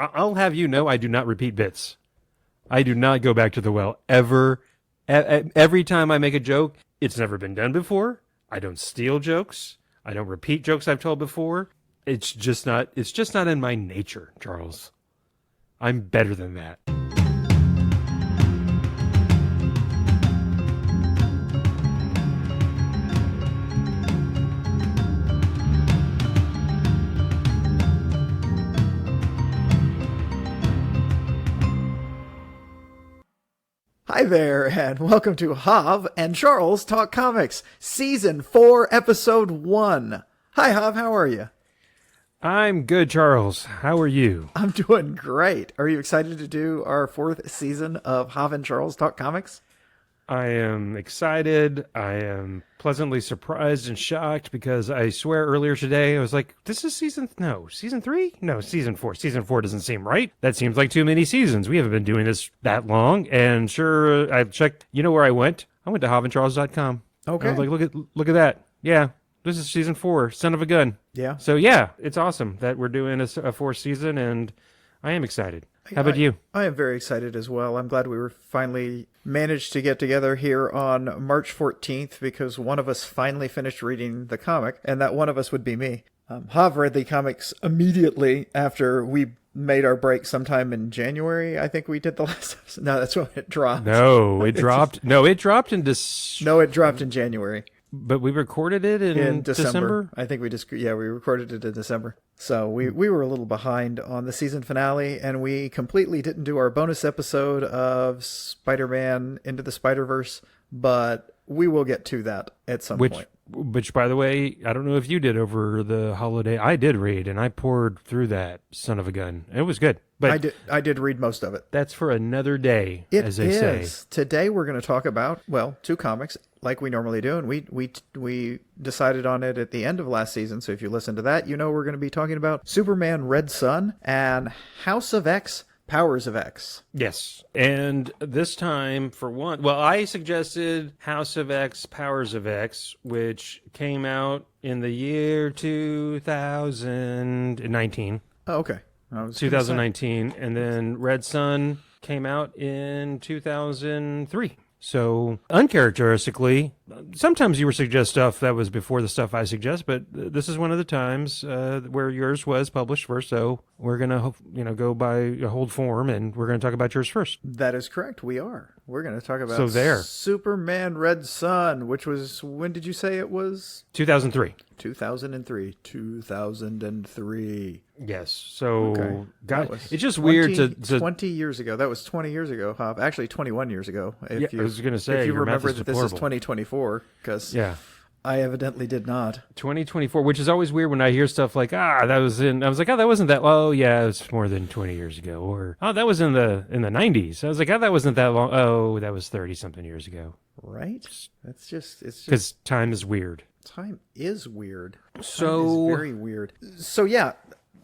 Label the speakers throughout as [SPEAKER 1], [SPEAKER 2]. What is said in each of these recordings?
[SPEAKER 1] I'll have you know I do not repeat bits. I do not go back to the well ever. Every time I make a joke, it's never been done before. I don't steal jokes. I don't repeat jokes I've told before. It's just not in my nature, Charles. I'm better than that.
[SPEAKER 2] Hi there, and welcome to Hav and Charles Talk Comics, Season 4, Episode 1. Hi, Hav, how are you?
[SPEAKER 1] I'm good, Charles. How are you?
[SPEAKER 2] I'm doing great. Are you excited to do our 4th season of Hav and Charles Talk Comics?
[SPEAKER 1] I am excited. I am pleasantly surprised and shocked because I swear earlier today I was like, this is season 3? No, season 4. Season 4 doesn't seem right. That seems like too many seasons. We haven't been doing this that long. And sure, I've checked. You know where I went? I went to havandcharles.com.
[SPEAKER 2] Okay.
[SPEAKER 1] I was like, look at that. Yeah, this is season 4. Son of a gun.
[SPEAKER 2] Yeah.
[SPEAKER 1] So yeah, it's awesome that we're doing a 4th season, and I am excited. How about you?
[SPEAKER 2] I am very excited as well. I'm glad we were finally managed to get together here on March 14th because one of us finally finished reading the comic, and that one of us would be me. Hav read the comics immediately after we made our break sometime in January. I think we did the last episode. No, that's when it dropped.
[SPEAKER 1] No, it dropped. No, it dropped in
[SPEAKER 2] No, it dropped in January.
[SPEAKER 1] But we recorded it in December?
[SPEAKER 2] I think we recorded it in December. So we were a little behind on the season finale, and we completely didn't do our bonus episode of Spider-Man Into the Spider-Verse, but we will get to that at some point.
[SPEAKER 1] Which, by the way, I don't know if you did over the holiday. I did read, and I poured through that son of a gun. It was good. But
[SPEAKER 2] I did read most of it.
[SPEAKER 1] That's for another day, as they say.
[SPEAKER 2] Today we're going to talk about, well, 2 comics, like we normally do, and we decided on it at the end of last season, so if you listen to that, you know we're going to be talking about Superman Red Sun and House of X, Powers of X.
[SPEAKER 1] Yes, and this time, for one, well, I suggested House of X, Powers of X, which came out in the year 2019.
[SPEAKER 2] Oh, okay.
[SPEAKER 1] 2019, and then Red Sun came out in 2003. So, uncharacteristically, sometimes you would suggest stuff that was before the stuff I suggest, but this is one of the times where yours was published first, so we're going to go by a hold form, and we're going to talk about yours first.
[SPEAKER 2] That is correct. We are. We're going to talk about Superman Red Sun, which was, when did you say it was?
[SPEAKER 1] 2003.
[SPEAKER 2] 2003.
[SPEAKER 1] Yes. So,
[SPEAKER 2] okay.
[SPEAKER 1] It's just weird to
[SPEAKER 2] 20 years ago. That was 20 years ago, Hav. Actually, 21 years ago.
[SPEAKER 1] I was going to say,
[SPEAKER 2] if you remember that
[SPEAKER 1] deplorable.
[SPEAKER 2] This is 2024, because I evidently did not.
[SPEAKER 1] 2024, which is always weird when I hear stuff like, that was in, I was like, that wasn't that, oh yeah, it was more than 20 years ago. Or, that was in the 90s. I was like, that wasn't that long. Oh, that was 30 something years ago.
[SPEAKER 2] Right? It's just.
[SPEAKER 1] Because time is weird.
[SPEAKER 2] Time is weird. Time is very weird. So yeah,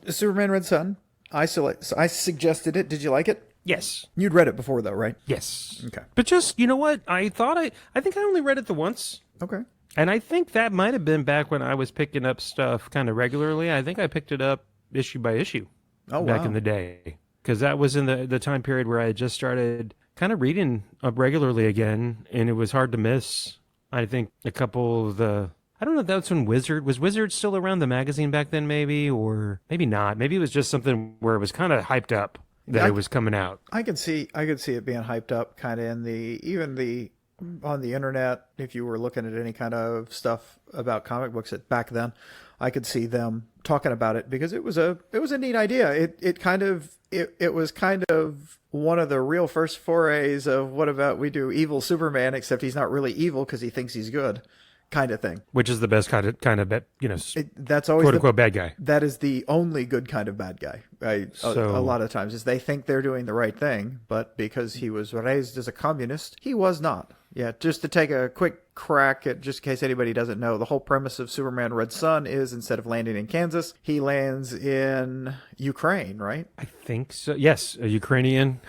[SPEAKER 2] Superman Red Sun. I suggested it. Did you like it?
[SPEAKER 1] Yes.
[SPEAKER 2] You'd read it before though, right?
[SPEAKER 1] Yes.
[SPEAKER 2] Okay.
[SPEAKER 1] But just, you know what? I think I only read it the once.
[SPEAKER 2] Okay.
[SPEAKER 1] And I think that might have been back when I was picking up stuff kind of regularly. I think I picked it up issue by issue back in the day. Because that was in the time period where I had just started kind of reading up regularly again, and it was hard to miss. I think a couple of I don't know if that's when was Wizard still around the magazine back then, maybe, or maybe not. Maybe it was just something where it was kind of hyped up that it was coming out.
[SPEAKER 2] I could see it being hyped up kind of on the internet. If you were looking at any kind of stuff about comic books back then, I could see them talking about it because it was a neat idea. It was kind of one of the real first forays of what about we do evil Superman, except he's not really evil because he thinks he's good. Kind of thing,
[SPEAKER 1] which is the best kind of
[SPEAKER 2] that's always
[SPEAKER 1] quote unquote bad guy.
[SPEAKER 2] That is the only good kind of bad guy. A lot of times is they think they're doing the right thing, but because he was raised as a communist, he was not. Yeah, just to take a quick crack at, just in case anybody doesn't know, the whole premise of Superman Red Sun is instead of landing in Kansas, he lands in Ukraine, right?
[SPEAKER 1] I think so. Yes, a Ukrainian.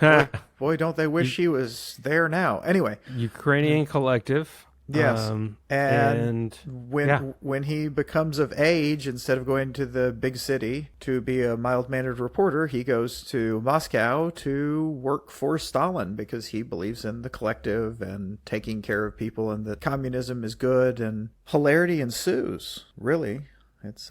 [SPEAKER 2] Boy, don't they wish he was there now. Anyway,
[SPEAKER 1] Ukrainian collective.
[SPEAKER 2] Yes. And
[SPEAKER 1] yeah.
[SPEAKER 2] when he becomes of age, instead of going to the big city to be a mild-mannered reporter, he goes to Moscow to work for Stalin because he believes in the collective and taking care of people and that communism is good, and hilarity ensues, really. It's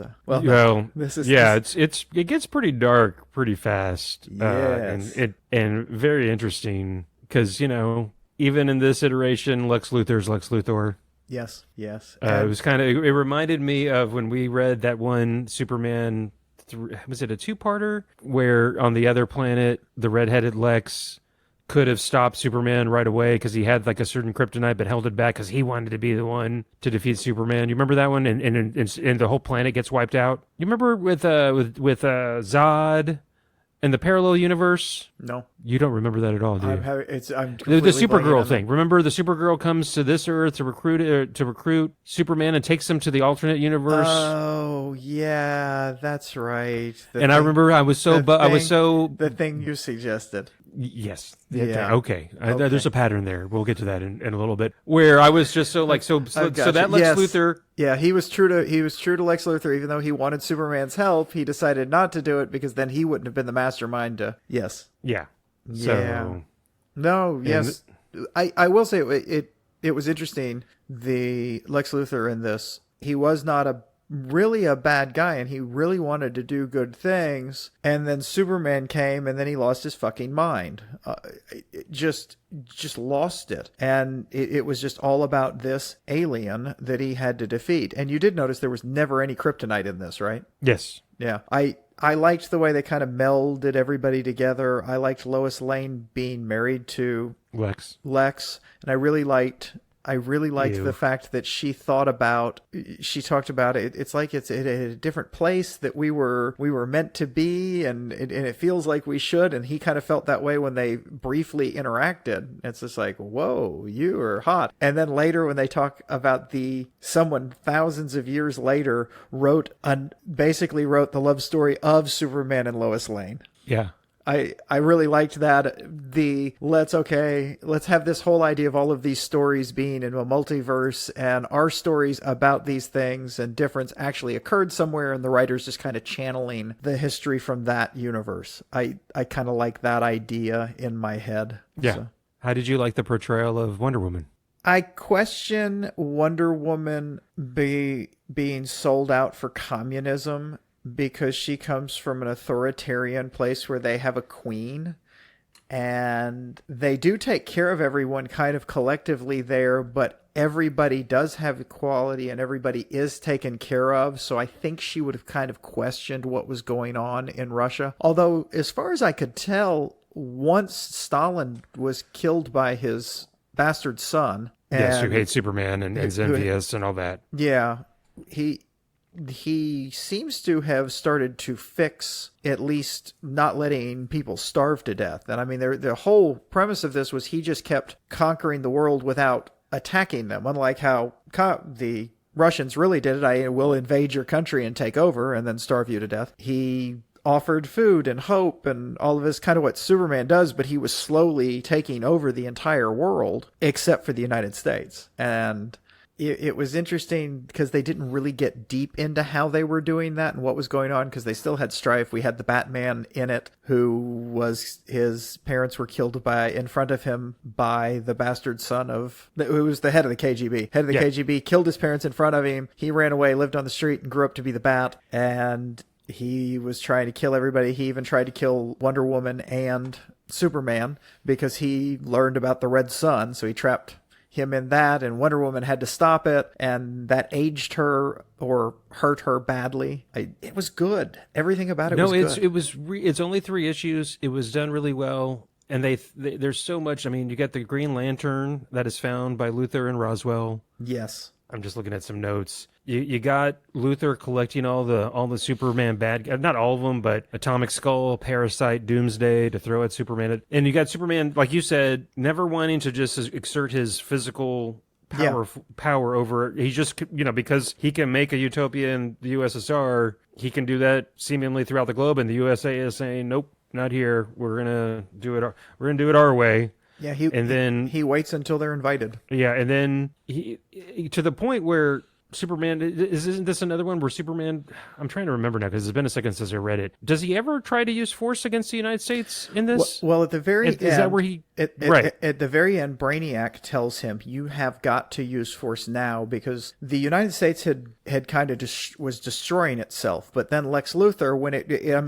[SPEAKER 1] it gets pretty dark pretty fast.
[SPEAKER 2] Yes.
[SPEAKER 1] And very interesting because, even in this iteration, Lex Luthor's Lex Luthor.
[SPEAKER 2] Yes, yes.
[SPEAKER 1] It was it reminded me of when we read that one Superman, was it a two-parter? Where on the other planet, the redheaded Lex could have stopped Superman right away because he had like a certain kryptonite, but held it back because he wanted to be the one to defeat Superman. You remember that one? And the whole planet gets wiped out. You remember with Zod? In the parallel universe?
[SPEAKER 2] No.
[SPEAKER 1] You don't remember that at all, do you?
[SPEAKER 2] I'm
[SPEAKER 1] the Supergirl thing. Remember, the Supergirl comes to this Earth to recruit Superman and takes him to the alternate universe.
[SPEAKER 2] Oh, yeah, that's right.
[SPEAKER 1] I remember I was so
[SPEAKER 2] the thing you suggested.
[SPEAKER 1] Yes.
[SPEAKER 2] Yeah.
[SPEAKER 1] Okay. There's a pattern there. We'll get to that in a little bit. That Lex Luthor.
[SPEAKER 2] Yeah, he was true to Lex Luthor, even though he wanted Superman's help. He decided not to do it because then he wouldn't have been the mastermind to. Yes.
[SPEAKER 1] Yeah.
[SPEAKER 2] Yeah. No. Yes. I will say it was interesting. The Lex Luthor in this, he was not really a bad guy, and he really wanted to do good things, and then Superman came, and then he lost his fucking mind. Just lost it, and it was just all about this alien that he had to defeat. And you did notice there was never any kryptonite in this, right?
[SPEAKER 1] Yes.
[SPEAKER 2] Yeah. I liked the way they kind of melded everybody together. I liked Lois Lane being married to
[SPEAKER 1] Lex,
[SPEAKER 2] and I really liked the fact that she talked about it. It's like it's in a different place that we were meant to be, and it feels like we should. And he kind of felt that way when they briefly interacted. It's just like, whoa, you are hot. And then later when they talk about someone thousands of years later basically wrote the love story of Superman and Lois Lane.
[SPEAKER 1] Yeah.
[SPEAKER 2] I really liked that. Let's have this whole idea of all of these stories being in a multiverse, and our stories about these things and difference actually occurred somewhere, and the writer's just kind of channeling the history from that universe. I kind of like that idea in my head.
[SPEAKER 1] Yeah.
[SPEAKER 2] So.
[SPEAKER 1] How did you like the portrayal of Wonder Woman?
[SPEAKER 2] I question Wonder Woman being sold out for communism, because she comes from an authoritarian place where they have a queen, and they do take care of everyone kind of collectively there, but everybody does have equality and everybody is taken care of. So I think she would have kind of questioned what was going on in Russia. Although, as far as I could tell, once Stalin was killed by his bastard son.
[SPEAKER 1] Yes, who hates Superman and is envious and all that.
[SPEAKER 2] Yeah. He seems to have started to fix at least not letting people starve to death. And I mean, the whole premise of this was he just kept conquering the world without attacking them, unlike how the Russians really did it. I will invade your country and take over and then starve you to death. He offered food and hope and all of this, kind of what Superman does, but he was slowly taking over the entire world except for the United States. And it was interesting because they didn't really get deep into how they were doing that and what was going on, because they still had strife. We had the Batman in it, his parents were killed in front of him by the bastard son who was the head of the KGB. Head of the KGB killed his parents in front of him. He ran away, lived on the street, and grew up to be the Bat. And he was trying to kill everybody. He even tried to kill Wonder Woman and Superman because he learned about the Red Sun, so he trapped him in that, and Wonder Woman had to stop it, and that aged her or hurt her badly. It was good. Everything about it was good.
[SPEAKER 1] It's only 3 issues. It was done really well, and there's so much. I mean, you got the Green Lantern that is found by Luthor and Roswell.
[SPEAKER 2] Yes.
[SPEAKER 1] I'm just looking at some notes. You got Luthor collecting all the Superman not all of them, but Atomic Skull, Parasite, Doomsday to throw at Superman. And you got Superman, like you said, never wanting to just exert his physical power over. He just, because he can make a utopia in the USSR, he can do that seemingly throughout the globe. And the USA is saying, nope, not here. We're gonna do it. We're gonna do it our way.
[SPEAKER 2] Yeah,
[SPEAKER 1] and then
[SPEAKER 2] he waits until they're invited.
[SPEAKER 1] Yeah, and then he to the point where Superman isn't this another one where Superman? I'm trying to remember now because it's been a second since I read it. Does he ever try to use force against the United States in this?
[SPEAKER 2] Well, at the very end,
[SPEAKER 1] is that where he right
[SPEAKER 2] at the very end, Brainiac tells him, "You have got to use force now," because the United States had kind of was destroying itself. But then Lex Luthor, when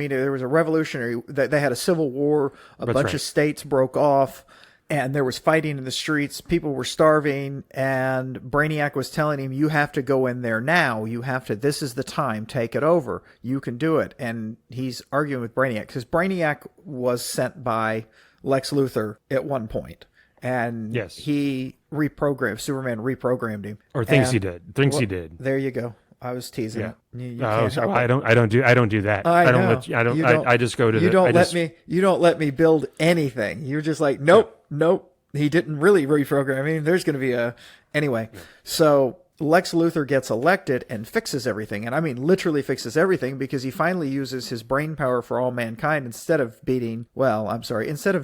[SPEAKER 2] there was a revolutionary, they had a civil war, a bunch of states broke off. And there was fighting in the streets. People were starving. And Brainiac was telling him, you have to go in there now. This is the time. Take it over. You can do it. And he's arguing with Brainiac because Brainiac was sent by Lex Luthor at one point. And Superman reprogrammed him.
[SPEAKER 1] Or thinks he did. He did.
[SPEAKER 2] There you go. I was teasing it.
[SPEAKER 1] I don't do that. I just go to
[SPEAKER 2] you don't let me build anything. You're just like, nope. He didn't really reprogram him. There's going to be anyway. Yeah. So Lex Luthor gets elected and fixes everything. And I mean, literally fixes everything because he finally uses his brain power for all mankind instead of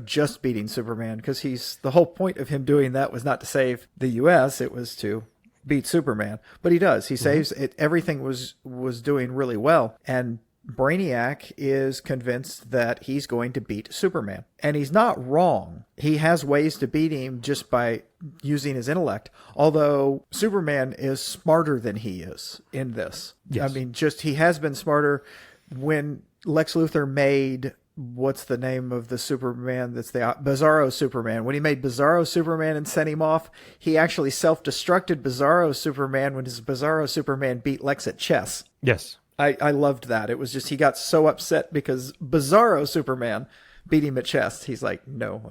[SPEAKER 2] just beating Superman, because the whole point of him doing that was not to save the U.S. It was to beat Superman. But he does. He saves it. Everything was doing really well. And Brainiac is convinced that he's going to beat Superman. And he's not wrong. He has ways to beat him just by using his intellect. Although Superman is smarter than he is in this. Yes. I mean, he has been smarter. When Lex Luthor made, what's the name of the Superman that's the Bizarro Superman? When he made Bizarro Superman and sent him off, he actually self-destructed Bizarro Superman when his Bizarro Superman beat Lex at chess.
[SPEAKER 1] Yes.
[SPEAKER 2] I loved that. It was just, he got so upset because Bizarro Superman beat him at chess. He's like, no.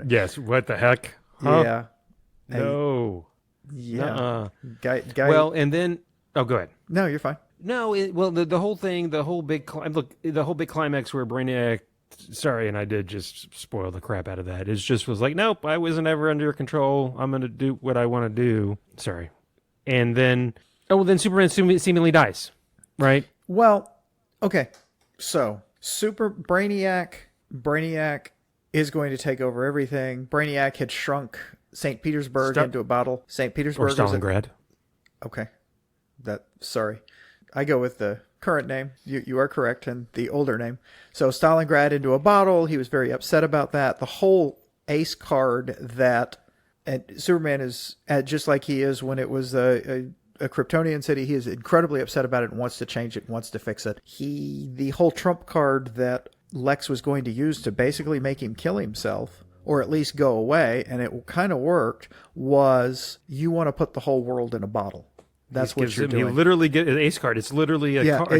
[SPEAKER 1] Yes, what the heck? Huh?
[SPEAKER 2] Yeah.
[SPEAKER 1] No.
[SPEAKER 2] Yeah. Guy.
[SPEAKER 1] Well, and then, go ahead.
[SPEAKER 2] No, you're fine.
[SPEAKER 1] No, the whole thing, the whole big climax where Brainiac, sorry, and I did just spoil the crap out of that. It just was like, nope, I wasn't ever under your control. I'm going to do what I want to do. Sorry. And then, then Superman seemingly dies. Right.
[SPEAKER 2] Well, okay. So Brainiac is going to take over everything. Brainiac had shrunk St. Petersburg into a bottle. St. Petersburg
[SPEAKER 1] or Stalingrad.
[SPEAKER 2] Okay. Sorry. I go with the current name. You are correct, and the older name. So Stalingrad into a bottle. He was very upset about that. The whole ace card that Superman is just like he is when it was a Kryptonian city. He is incredibly upset about it and wants to change it, wants to fix it. The whole trump card that Lex was going to use to basically make him kill himself, or at least go away, and it kind of worked, was you want to put the whole world in a bottle. That's what you're doing.
[SPEAKER 1] You literally get an ace card. It's literally a card.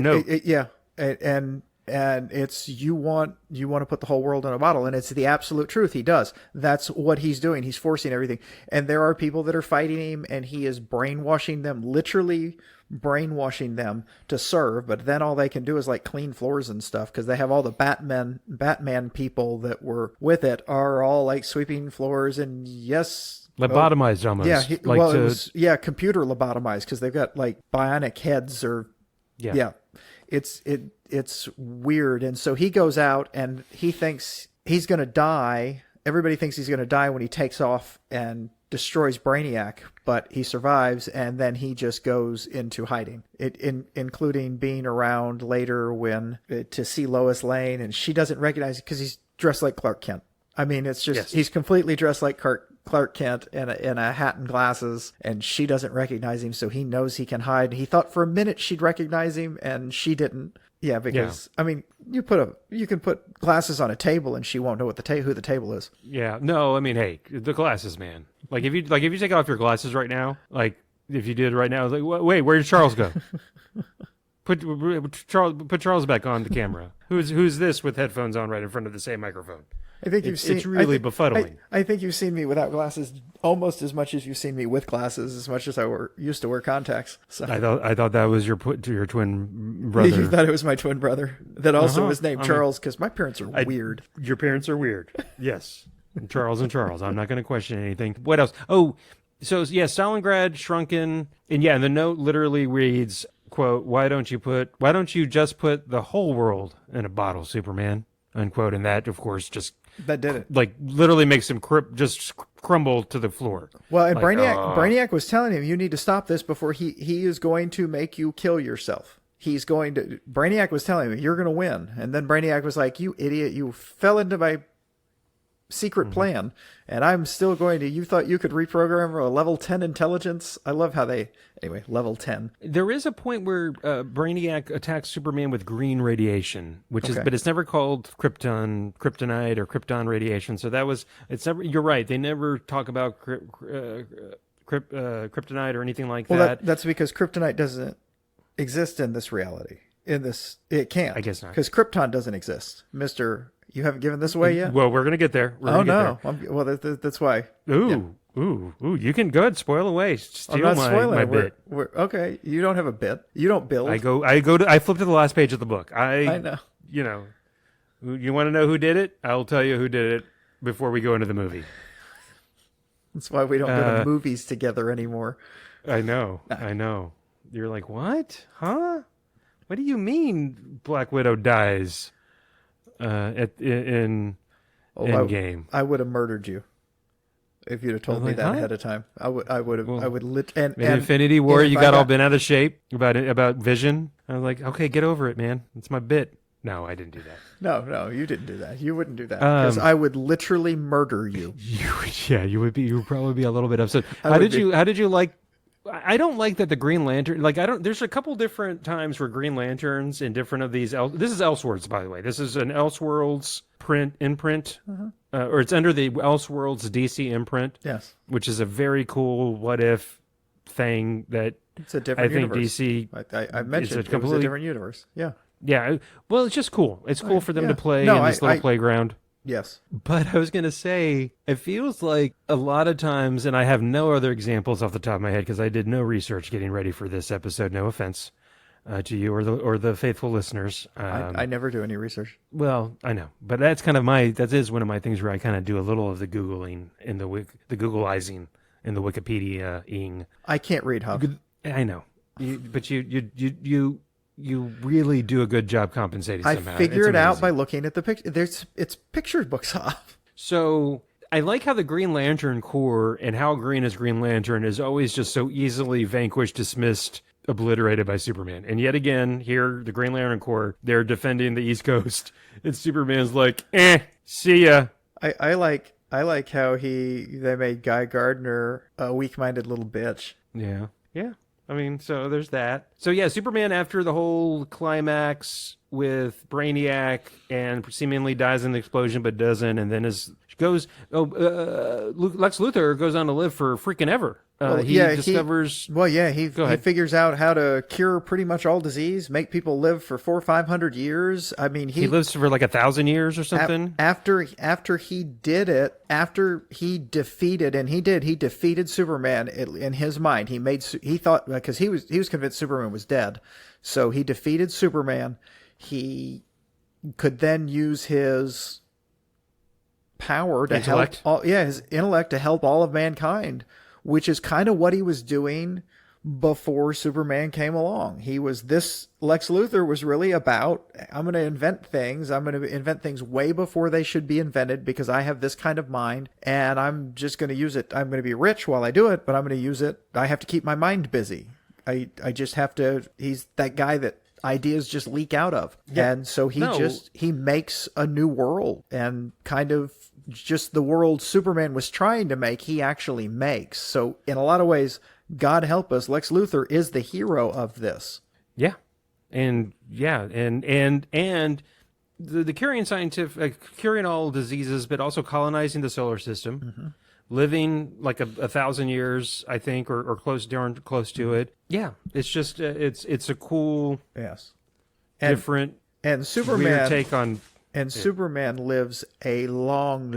[SPEAKER 2] And it's you want to put the whole world in a bottle, and it's the absolute truth. He does. That's what he's doing. He's forcing everything. And there are people that are fighting him, and he is brainwashing them, literally brainwashing them to serve. But then all they can do is like clean floors and stuff, because they have all the Batman people that were with it are all like sweeping floors and
[SPEAKER 1] lobotomized almost.
[SPEAKER 2] Yeah, computer lobotomized, because they've got like bionic heads or It's weird. And so he goes out and he thinks he's going to die. Everybody thinks he's going to die when he takes off and destroys Brainiac, but he survives, and then he just goes into hiding, including being around later to see Lois Lane, and she doesn't recognize it because he's dressed like Clark Kent. I mean, it's just, he's completely dressed like Clark Kent in a hat and glasses, and she doesn't recognize him, so he knows he can hide. He thought for a minute she'd recognize him, and she didn't. Yeah, because I mean, you can put glasses on a table, and she won't know who the table is.
[SPEAKER 1] Yeah, no, I mean, hey, the glasses, man. Like if you take off your glasses right now, like if you did right now, like wait, where did Charles go? Put Charles back on the camera. Who's this with headphones on right in front of the same microphone?
[SPEAKER 2] I think
[SPEAKER 1] it's really befuddling.
[SPEAKER 2] I think you've seen me without glasses almost as much as you've seen me with glasses, as much as I used to wear contacts. So.
[SPEAKER 1] I thought that was your twin brother.
[SPEAKER 2] You thought it was my twin brother that also was named Charles, because my parents are weird.
[SPEAKER 1] Your parents are weird. Yes. Charles and Charles. I'm not going to question anything. What else? Oh, so yeah, Stalingrad shrunken, and the note literally reads, quote, why don't you just put the whole world in a bottle, Superman? unquote. And that, of course, just
[SPEAKER 2] That did it.
[SPEAKER 1] like literally makes him just crumble to the floor.
[SPEAKER 2] Well, and
[SPEAKER 1] Like,
[SPEAKER 2] Brainiac was telling him, you need to stop this before he is going to make you kill yourself. Brainiac was telling him, you're going to win. And then Brainiac was like, you idiot, you fell into my secret plan, and I'm still going to, you thought you could reprogram a level 10 intelligence? I love how anyway, level 10.
[SPEAKER 1] There is a point where Brainiac attacks Superman with green radiation, which is, but it's never called kryptonite or krypton radiation. So it's never, you're right. They never talk about kryptonite or anything like that.
[SPEAKER 2] Well, that's because kryptonite doesn't exist in this reality. It can't.
[SPEAKER 1] I guess not.
[SPEAKER 2] Because Krypton doesn't exist. You haven't given this away yet?
[SPEAKER 1] Well, we're going to get there.
[SPEAKER 2] That's why.
[SPEAKER 1] Ooh, you can go ahead, spoil away. Steal my bit.
[SPEAKER 2] Okay, you don't have a bit. You don't build.
[SPEAKER 1] I flip to the last page of the book. I know. You want to know who did it? I'll tell you who did it before we go into the movie.
[SPEAKER 2] That's why we don't go to movies together anymore.
[SPEAKER 1] I know. You're like, what? Huh? What do you mean Black Widow dies in Endgame?
[SPEAKER 2] I would have murdered you if you'd have told me that ahead of time. I would have.
[SPEAKER 1] Well,
[SPEAKER 2] I would
[SPEAKER 1] in Infinity War, you got all bent out of shape about Vision. I was like, okay, get over it, man. It's my bit. No, I didn't do that.
[SPEAKER 2] No, you didn't do that. You wouldn't do that because I would literally murder you.
[SPEAKER 1] You would be. You would probably be a little bit upset. How did you like? I don't like that the Green Lantern, there's a couple different times where Green Lanterns in different of these, this is Elseworlds, by the way. This is an Elseworlds imprint, or it's under the Elseworlds DC imprint.
[SPEAKER 2] Yes.
[SPEAKER 1] Which is a very cool what if thing that
[SPEAKER 2] it's a different universe.
[SPEAKER 1] DC.
[SPEAKER 2] I mentioned it was a different universe. Yeah.
[SPEAKER 1] Yeah. Well, it's just cool. It's cool for them to play in this little playground.
[SPEAKER 2] Yes.
[SPEAKER 1] But I was going to say, it feels like a lot of times, and I have no other examples off the top of my head because I did no research getting ready for this episode. No offense to you or the faithful listeners.
[SPEAKER 2] I never do any research.
[SPEAKER 1] Well, I know. But that's that is one of my things where I kind of do a little of the Googling and the Googleizing and the Wikipedia-ing.
[SPEAKER 2] I can't read, Huff.
[SPEAKER 1] I know. But you really do a good job compensating somehow.
[SPEAKER 2] I figure it out by looking at the picture. It's picture books off.
[SPEAKER 1] So I like how the Green Lantern Corps and Hal Green as Green Lantern is always just so easily vanquished, dismissed, obliterated by Superman. And yet again, here, the Green Lantern Corps, they're defending the East Coast. And Superman's like, see ya.
[SPEAKER 2] I like how they made Guy Gardner a weak-minded little bitch.
[SPEAKER 1] Yeah. Yeah. I mean, so there's that. So yeah, Superman, after the whole climax with Brainiac and seemingly dies in the explosion, but doesn't, and then Lex Luthor goes on to live for freaking ever. He
[SPEAKER 2] figures out how to cure pretty much all disease, make people live for 400 or 500 years. I mean,
[SPEAKER 1] he lives for like 1,000 years or something.
[SPEAKER 2] After he did it, after he defeated Superman in his mind. He thought, because he was convinced Superman was dead, so he defeated Superman. He could then use his power to his intellect to help all of mankind, which is kind of what he was doing before Superman came along. Lex Luthor was really about, I'm going to invent things. I'm going to invent things way before they should be invented because I have this kind of mind and I'm just going to use it. I'm going to be rich while I do it, but I'm going to use it. I have to keep my mind busy. I just have to, he's that guy that ideas just leak out of. Yeah. And so he makes a new world and kind of just the world Superman was trying to make, he actually makes. So in a lot of ways, God help us, Lex Luthor is the hero of this.
[SPEAKER 1] Yeah. And the curing all diseases, but also colonizing the solar system, living like 1,000 years, I think, or close to it. Yeah. It's just, it's a cool, different,
[SPEAKER 2] and Superman
[SPEAKER 1] weird take on.
[SPEAKER 2] And Superman lives a long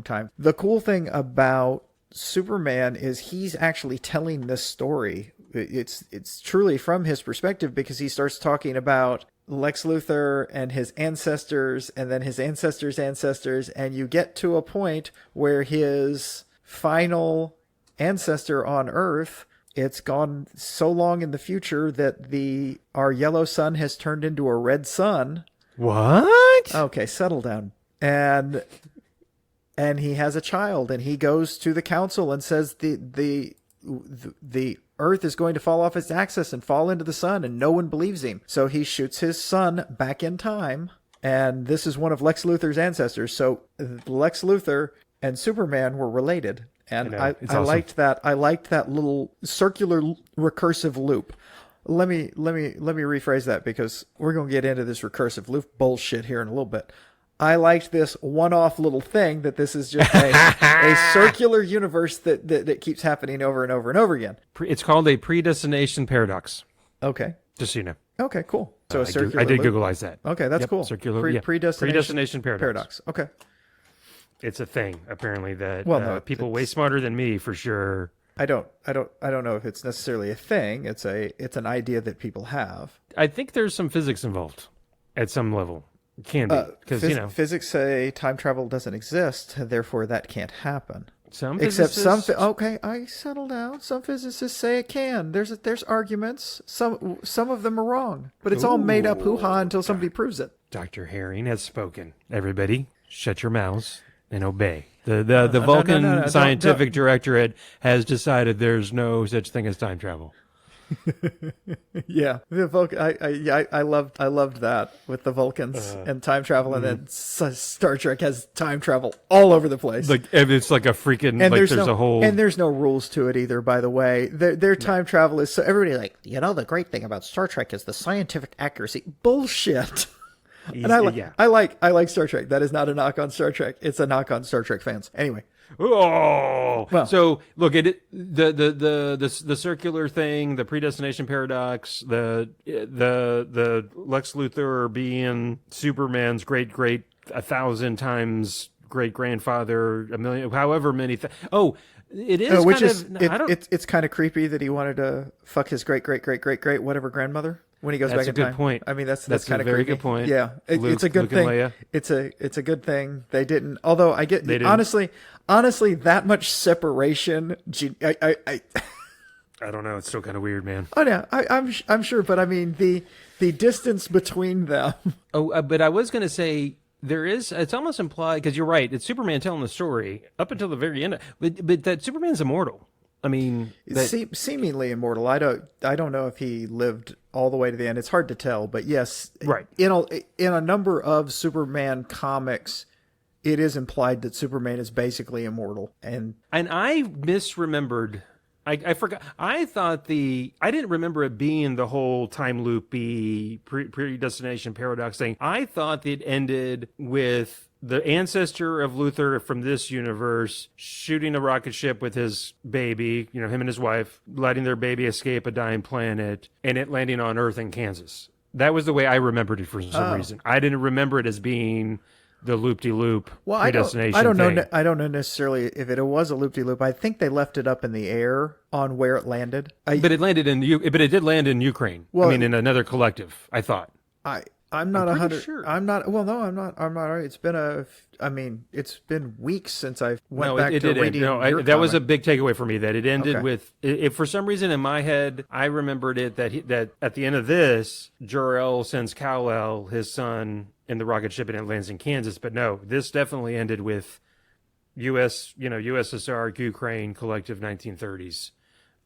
[SPEAKER 2] time. The cool thing about Superman is he's actually telling this story. It's truly from his perspective because he starts talking about Lex Luthor and his ancestors and then his ancestors' ancestors, and you get to a point where his final ancestor on Earth, it's gone so long in the future that our yellow sun has turned into a red sun.
[SPEAKER 1] What?
[SPEAKER 2] Okay, settle down. And he has a child, and he goes to the council and says the Earth is going to fall off its axis and fall into the sun, and no one believes him. So he shoots his son back in time, and this is one of Lex Luthor's ancestors. So Lex Luthor and Superman were related, and I
[SPEAKER 1] awesome.
[SPEAKER 2] liked that. I liked that little circular recursive loop. Let me rephrase that, because we're going to get into this recursive loop bullshit here in a little bit. I liked this one-off little thing that this is just a circular universe that keeps happening over and over and over again.
[SPEAKER 1] It's called a predestination paradox.
[SPEAKER 2] Okay.
[SPEAKER 1] Just so you know.
[SPEAKER 2] Okay, cool. So a circular
[SPEAKER 1] I did
[SPEAKER 2] loop.
[SPEAKER 1] Googleize that.
[SPEAKER 2] Okay, that's cool.
[SPEAKER 1] Circular predestination paradox.
[SPEAKER 2] Okay.
[SPEAKER 1] It's a thing apparently that people way smarter than me for sure.
[SPEAKER 2] I don't know if it's necessarily a thing. It's an idea that people have.
[SPEAKER 1] I think there's some physics involved at some level. It can be because
[SPEAKER 2] physics say time travel doesn't exist, therefore that can't happen.
[SPEAKER 1] Some
[SPEAKER 2] Except
[SPEAKER 1] physicists,
[SPEAKER 2] okay, I settle down. Some physicists say it can. There's arguments. Some of them are wrong, but it's all made up hoo-ha until somebody proves it.
[SPEAKER 1] Dr. Herring has spoken. Everybody, shut your mouths and obey. The Vulcan scientific directorate has decided there's no such thing as time travel.
[SPEAKER 2] Yeah, the Vulcan. I loved that with the Vulcans and time travel, and then Star Trek has time travel all over the place.
[SPEAKER 1] Like it's like a freaking
[SPEAKER 2] there's no rules to it either. By the way, their time travel is so everybody like the great thing about Star Trek is the scientific accuracy. Bullshit. And I like Star Trek. That is not a knock on Star Trek. It's a knock on Star Trek fans. Anyway.
[SPEAKER 1] Oh, well, so look at it. The circular thing, the predestination paradox, the Lex Luthor being Superman's great 1,000 times great grandfather, a million, however many. It is.
[SPEAKER 2] It's kind of creepy that he wanted to fuck his great whatever grandmother when he goes back in time.
[SPEAKER 1] That's a good point.
[SPEAKER 2] I mean, that's
[SPEAKER 1] kind of very good point.
[SPEAKER 2] Yeah, it's a good thing. It's a good thing they didn't. Although I get honestly that much separation. I
[SPEAKER 1] don't know. It's still kind of weird, man.
[SPEAKER 2] Oh yeah, I'm sure, but I mean the distance between them.
[SPEAKER 1] But I was going to say. It's almost implied, because you're right, it's Superman telling the story up until the very end, but that Superman's immortal. I mean,
[SPEAKER 2] seemingly immortal. I don't know if he lived all the way to the end. It's hard to tell, but yes,
[SPEAKER 1] right.
[SPEAKER 2] In a number of Superman comics, it is implied that Superman is basically immortal. And
[SPEAKER 1] I misremembered. I forgot. I thought I didn't remember it being the whole time loopy predestination paradox thing. I thought it ended with the ancestor of Luthor from this universe shooting a rocket ship with his baby, him and his wife, letting their baby escape a dying planet, and it landing on Earth in Kansas. That was the way I remembered it for some reason. I didn't remember it as being the loop-de-loop predestination
[SPEAKER 2] I don't know.
[SPEAKER 1] thing.
[SPEAKER 2] I don't know necessarily if it was a loop-de-loop. I think they left it up in the air on where it landed.
[SPEAKER 1] But it landed but it did land in Ukraine. Well, in another collective, I thought.
[SPEAKER 2] I'm not 100.
[SPEAKER 1] Sure.
[SPEAKER 2] I'm not. Well, no, I'm not. I'm not. It's been weeks since I went back to reading.
[SPEAKER 1] That was a big takeaway for me. That it ended with. If for some reason in my head I remembered it that at the end of this, Jor-El sends Kal-El, his son, in the rocket ship and it lands in Kansas. But no, this definitely ended with USSR, Ukraine, collective 1930s.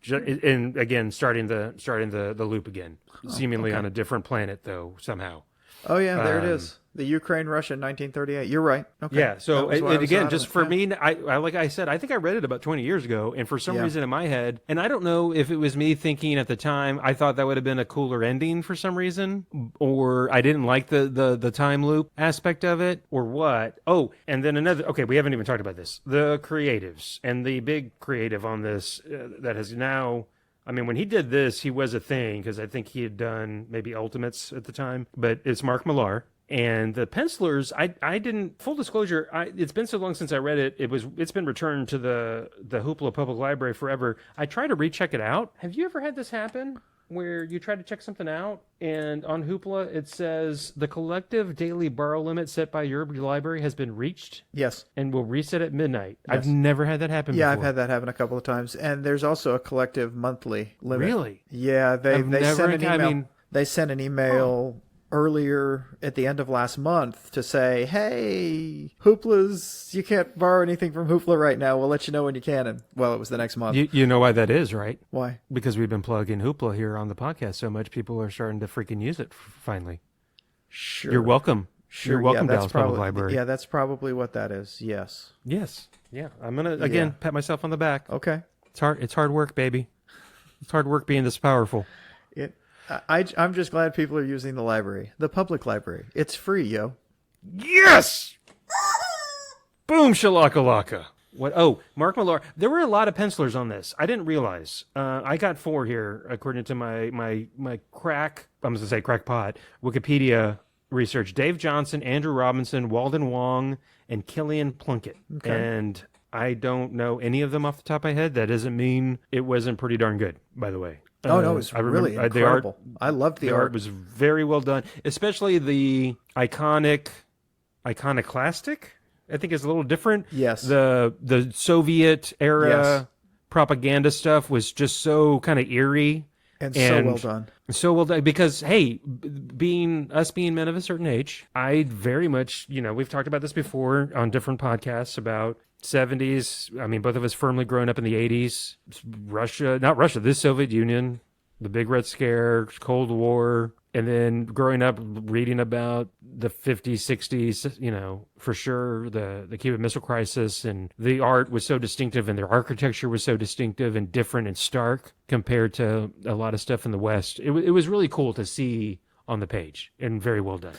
[SPEAKER 1] And again, starting the loop again, seemingly on a different planet though somehow.
[SPEAKER 2] Oh yeah, there it is. The Ukraine-Russia 1938. You're right. Okay.
[SPEAKER 1] Yeah. So again, just for me, I like I said, I think I read it about 20 years ago, and for some reason in my head, and I don't know if it was me thinking at the time, I thought that would have been a cooler ending for some reason, or I didn't like the time loop aspect of it, or what. Oh, and then okay, we haven't even talked about this. The creatives and the big creative on this that has now. I mean, when he did this, he was a thing because I think he had done maybe Ultimates at the time, but it's Mark Millar. And the pencilers, I didn't, full disclosure, it's been so long since I read it, it's been returned to the Hoopla Public Library forever. I try to recheck it out. Have you ever had this happen? Where you try to check something out, and on Hoopla it says the collective daily borrow limit set by your library has been reached.
[SPEAKER 2] Yes.
[SPEAKER 1] And will reset at midnight. Yes. I've never had that happen before.
[SPEAKER 2] Yeah, I've had that happen a couple of times. And there's also a collective monthly limit.
[SPEAKER 1] Really?
[SPEAKER 2] Yeah, they sent an email. They sent an email earlier at the end of last month to say, hey, Hoopla's, you can't borrow anything from Hoopla right now. We'll let you know when you can. And, well, it was the next month.
[SPEAKER 1] You know why that is, right?
[SPEAKER 2] Why?
[SPEAKER 1] Because we've been plugging Hoopla here on the podcast so much, people are starting to freaking use it finally.
[SPEAKER 2] Sure.
[SPEAKER 1] You're welcome.
[SPEAKER 2] Sure.
[SPEAKER 1] You're welcome,
[SPEAKER 2] That's
[SPEAKER 1] Dallas
[SPEAKER 2] probably,
[SPEAKER 1] Public Library.
[SPEAKER 2] Yeah, that's probably what that is. Yes.
[SPEAKER 1] Yes. Yeah. I'm going to, again, pat myself on the back.
[SPEAKER 2] Okay.
[SPEAKER 1] It's hard work, baby. It's hard work being this powerful.
[SPEAKER 2] I'm just glad people are using the library, the public library. It's free, yo.
[SPEAKER 1] Yes! Boom, shalakalaka. What? Oh, Mark Millar. There were a lot of pencilers on this. I didn't realize. I got 4 here, according to my crackpot Wikipedia research. Dave Johnson, Andrew Robinson, Walden Wong, and Kilian Plunkett. Okay. And I don't know any of them off the top of my head. That doesn't mean it wasn't pretty darn good, by the way.
[SPEAKER 2] Oh, no, it was really incredible. I loved the art.
[SPEAKER 1] The art was very well done, especially the iconoclastic, I think is a little different.
[SPEAKER 2] Yes.
[SPEAKER 1] The Soviet era propaganda stuff was just so kind of eerie.
[SPEAKER 2] And so well done.
[SPEAKER 1] So well done. Because, hey, being men of a certain age, I very much, we've talked about this before on different podcasts about 70s. I mean, both of us firmly growing up in the 80s. The Soviet Union, the Big Red Scare, Cold War, and then growing up reading about the 50s, 60s, for sure, the Cuban Missile Crisis, and the art was so distinctive and their architecture was so distinctive and different and stark compared to a lot of stuff in the West. It was really cool to see on the page and very well done.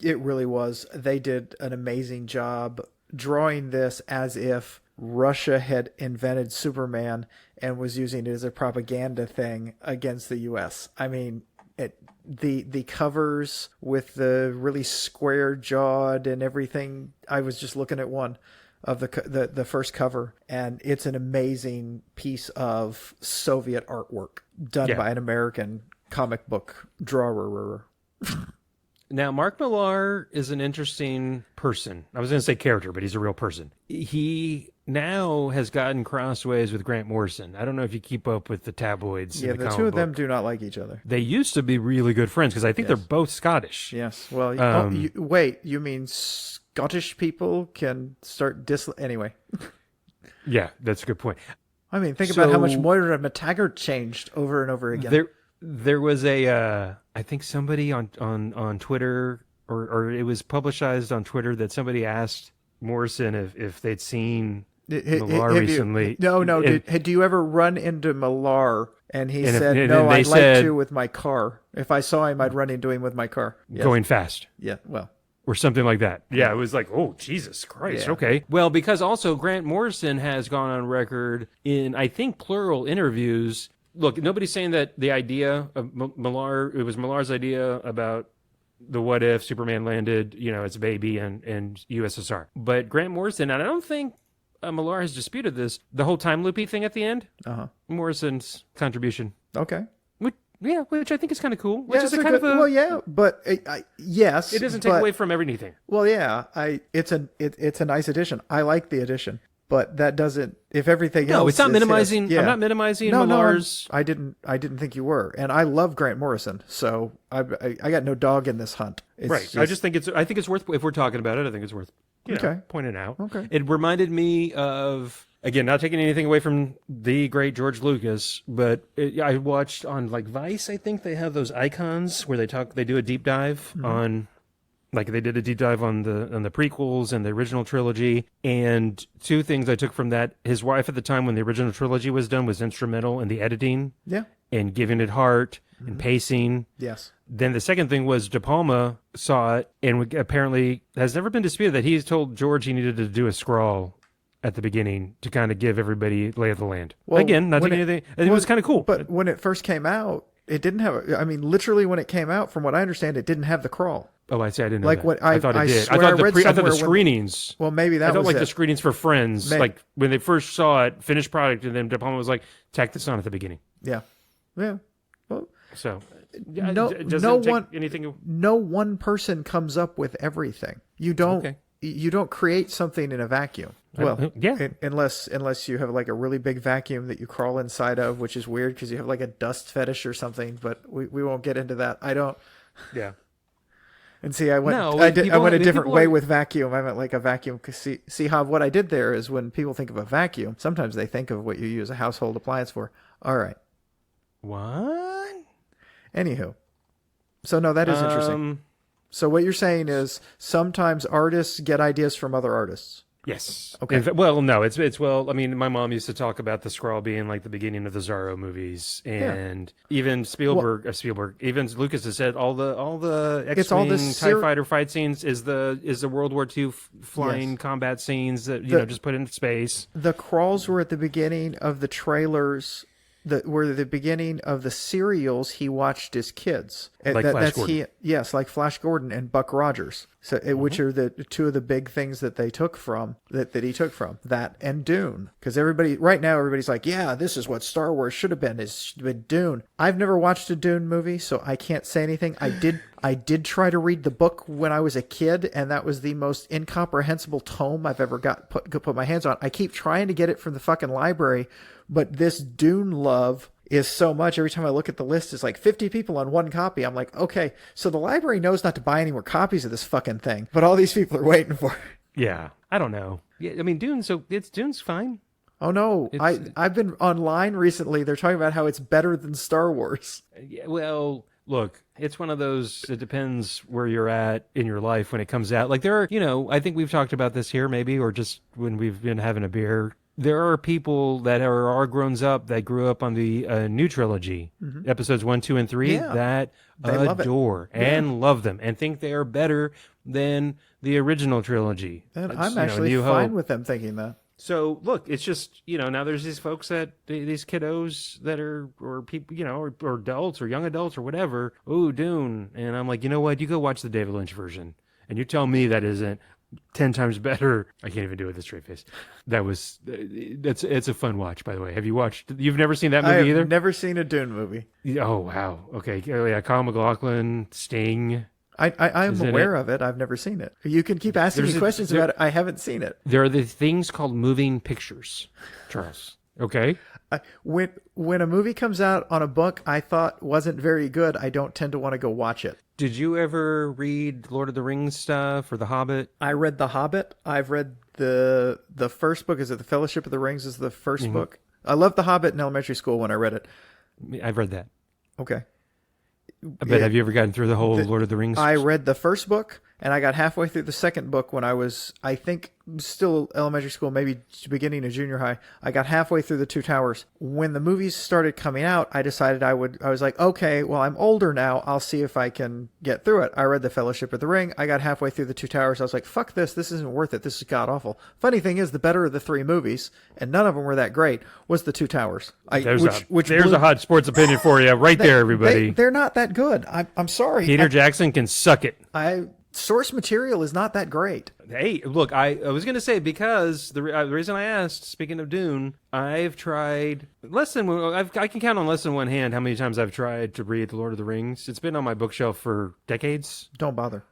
[SPEAKER 2] It really was. They did an amazing job drawing this as if Russia had invented Superman and was using it as a propaganda thing against the U.S. I mean, the covers with the really square jawed and everything. I was just looking at one of the first cover, and it's an amazing piece of Soviet artwork done by an American comic book drawer.
[SPEAKER 1] Now, Mark Millar is an interesting person. I was going to say character, but he's a real person. He now has gotten crossways with Grant Morrison. I don't know if you keep up with the tabloids.
[SPEAKER 2] Yeah, the two of them do not like each other.
[SPEAKER 1] They used to be really good friends because I think they're both Scottish.
[SPEAKER 2] Yes. Well, you mean Scottish people can start anyway.
[SPEAKER 1] Yeah, that's a good point.
[SPEAKER 2] I mean, think about how much Moira McTaggart changed over and over again.
[SPEAKER 1] There was I think somebody on Twitter, or it was publicized on Twitter that somebody asked Morrison if they'd seen Millar recently.
[SPEAKER 2] Do you ever run into Millar? And he said, no, I'd like to with my car. If I saw him, I'd run into him with my car. Yes.
[SPEAKER 1] Going fast.
[SPEAKER 2] Yeah, well.
[SPEAKER 1] Or something like that. Yeah, it was like, oh, Jesus Christ, okay. Well, because also Grant Morrison has gone on record in, I think, plural interviews. Look, nobody's saying that the idea of Millar, it was Millar's idea about the what if Superman landed, its baby in USSR. But Grant Morrison, and I don't think Millar has disputed this, the whole time loopy thing at the end, Morrison's contribution.
[SPEAKER 2] Okay.
[SPEAKER 1] Which I think is kind of cool.
[SPEAKER 2] Yes,
[SPEAKER 1] it doesn't take away from everything.
[SPEAKER 2] Well, yeah, it's a nice addition. I like the addition. But that doesn't. If everything else,
[SPEAKER 1] it's not minimizing. I'm not minimizing Millar's.
[SPEAKER 2] I didn't think you were, and I love Grant Morrison, so I got no dog in this hunt.
[SPEAKER 1] Right. I think it's worth. If we're talking about it, I think it's worth pointing out.
[SPEAKER 2] Okay.
[SPEAKER 1] It reminded me of, again, not taking anything away from the great George Lucas, but I watched on Vice. I think they have those icons where they do a deep dive on. Like they did a deep dive on the prequels and the original trilogy. And 2 things I took from that. His wife at the time when the original trilogy was done was instrumental in the editing.
[SPEAKER 2] Yeah.
[SPEAKER 1] And giving it heart and pacing.
[SPEAKER 2] Yes.
[SPEAKER 1] Then the second thing was De Palma saw it and apparently has never been disputed that he's told George he needed to do a scrawl at the beginning to kind of give everybody lay of the land. Well, again, not taking anything. It was kind of cool.
[SPEAKER 2] But when it first came out, it didn't have. Literally when it came out, from what I understand, it didn't have the crawl.
[SPEAKER 1] Oh, I see. I didn't know
[SPEAKER 2] like
[SPEAKER 1] that.
[SPEAKER 2] What
[SPEAKER 1] I thought it did. I thought the screenings.
[SPEAKER 2] Well, maybe that
[SPEAKER 1] I thought
[SPEAKER 2] was
[SPEAKER 1] the screenings for Friends. Maybe. Like when they first saw it, finished product, and then De Palma was like, "Tack this on at the beginning."
[SPEAKER 2] Yeah. Well,
[SPEAKER 1] so
[SPEAKER 2] no one person comes up with everything. You don't create something in a vacuum. Well, unless you have a really big vacuum that you crawl inside of, which is weird because you have a dust fetish or something. But we won't get into that. I don't.
[SPEAKER 1] Yeah.
[SPEAKER 2] And see, I went
[SPEAKER 1] No,
[SPEAKER 2] I
[SPEAKER 1] people-
[SPEAKER 2] went a
[SPEAKER 1] people
[SPEAKER 2] different way
[SPEAKER 1] are-
[SPEAKER 2] with vacuum. I meant like a vacuum. 'Cause see how what I did there is when people think of a vacuum, sometimes they think of what you use a household appliance for. All right.
[SPEAKER 1] What?
[SPEAKER 2] Anywho. So no, that is interesting. So what you're saying is sometimes artists get ideas from other artists.
[SPEAKER 1] Yes.
[SPEAKER 2] Okay.
[SPEAKER 1] Well, no, it's well. I mean, my mom used to talk about the Skrull being like the beginning of the Zorro movies, and even Spielberg, even Lucas has said all the
[SPEAKER 2] It's all
[SPEAKER 1] X-wing
[SPEAKER 2] the
[SPEAKER 1] TIE fighter fight scenes is the World War II flying
[SPEAKER 2] Yes.
[SPEAKER 1] combat scenes that you know just put into space.
[SPEAKER 2] The crawls were at the beginning of the trailers. Were the beginning of the serials he watched as kids.
[SPEAKER 1] Like Flash Gordon.
[SPEAKER 2] Yes, like Flash Gordon and Buck Rogers. So, which are the two of the big things that they took from that he took from that and Dune. Because everybody's like, yeah, this is what Star Wars should have been. Is Dune. I've never watched a Dune movie, so I can't say anything. I did try to read the book when I was a kid, and that was the most incomprehensible tome I've ever put my hands on. I keep trying to get it from the fucking library, but this Dune love is so much. Every time I look at the list, it's like 50 people on one copy. I'm like, okay, so the library knows not to buy any more copies of this fucking thing, but all these people are waiting for it.
[SPEAKER 1] Yeah, I don't know. Yeah, I mean, Dune's fine.
[SPEAKER 2] Oh no, I've been online recently. They're talking about how it's better than Star Wars.
[SPEAKER 1] Yeah, well, look, it's one of those, it depends where you're at in your life when it comes out. Like there are, I think we've talked about this here maybe, or just when we've been having a beer. There are people that are grown up that grew up on the new trilogy, episodes 1, 2, and 3, that
[SPEAKER 2] They love it.
[SPEAKER 1] adore and love them and think they are better than the original trilogy.
[SPEAKER 2] And
[SPEAKER 1] It's,
[SPEAKER 2] I'm actually
[SPEAKER 1] New
[SPEAKER 2] fine
[SPEAKER 1] Hope.
[SPEAKER 2] with them thinking that.
[SPEAKER 1] So look, it's just now there's these folks these kiddos that are or people or adults or young adults or whatever. Oh, Dune, and I'm like, you know what? You go watch the David Lynch version, and you tell me that isn't 10 times better. I can't even do it with a straight face. It's a fun watch, by the way. Have you watched? You've never seen that movie either?
[SPEAKER 2] I've never seen a Dune movie.
[SPEAKER 1] Oh wow. Okay. Yeah. Kyle MacLachlan, Sting.
[SPEAKER 2] I'm aware of it. I've never seen it. You can keep asking me questions about it. I haven't seen it.
[SPEAKER 1] There are the things called moving pictures, Charles. Okay.
[SPEAKER 2] When a movie comes out on a book I thought wasn't very good, I don't tend to want to go watch it.
[SPEAKER 1] Did you ever read Lord of the Rings stuff or The Hobbit?
[SPEAKER 2] I read The Hobbit. I've read the first book. Is it The Fellowship of the Rings is the 1st book? I loved The Hobbit in elementary school when I read it.
[SPEAKER 1] I've read that.
[SPEAKER 2] Okay.
[SPEAKER 1] But have you ever gotten through the whole Lord of the Rings?
[SPEAKER 2] I read the first book, and I got halfway through the second book when I was, I think, still elementary school, maybe beginning of junior high. I got halfway through the Two Towers. When the movies started coming out, I decided I was like, okay, well, I'm older now. I'll see if I can get through it. I read The Fellowship of the Ring. I got halfway through the Two Towers. I was like, fuck this. This isn't worth it. This is god-awful. Funny thing is, the better of the 3 movies, and none of them were that great, was The Two Towers.
[SPEAKER 1] There's a hot sports opinion for you right there, everybody.
[SPEAKER 2] They're not that good. I'm sorry.
[SPEAKER 1] Peter Jackson can suck it.
[SPEAKER 2] Source material is not that great.
[SPEAKER 1] Hey, look, I was going to say, because the reason I asked, speaking of Dune, I've tried I can count on less than one hand how many times I've tried to read The Lord of the Rings. It's been on my bookshelf for decades.
[SPEAKER 2] Don't bother.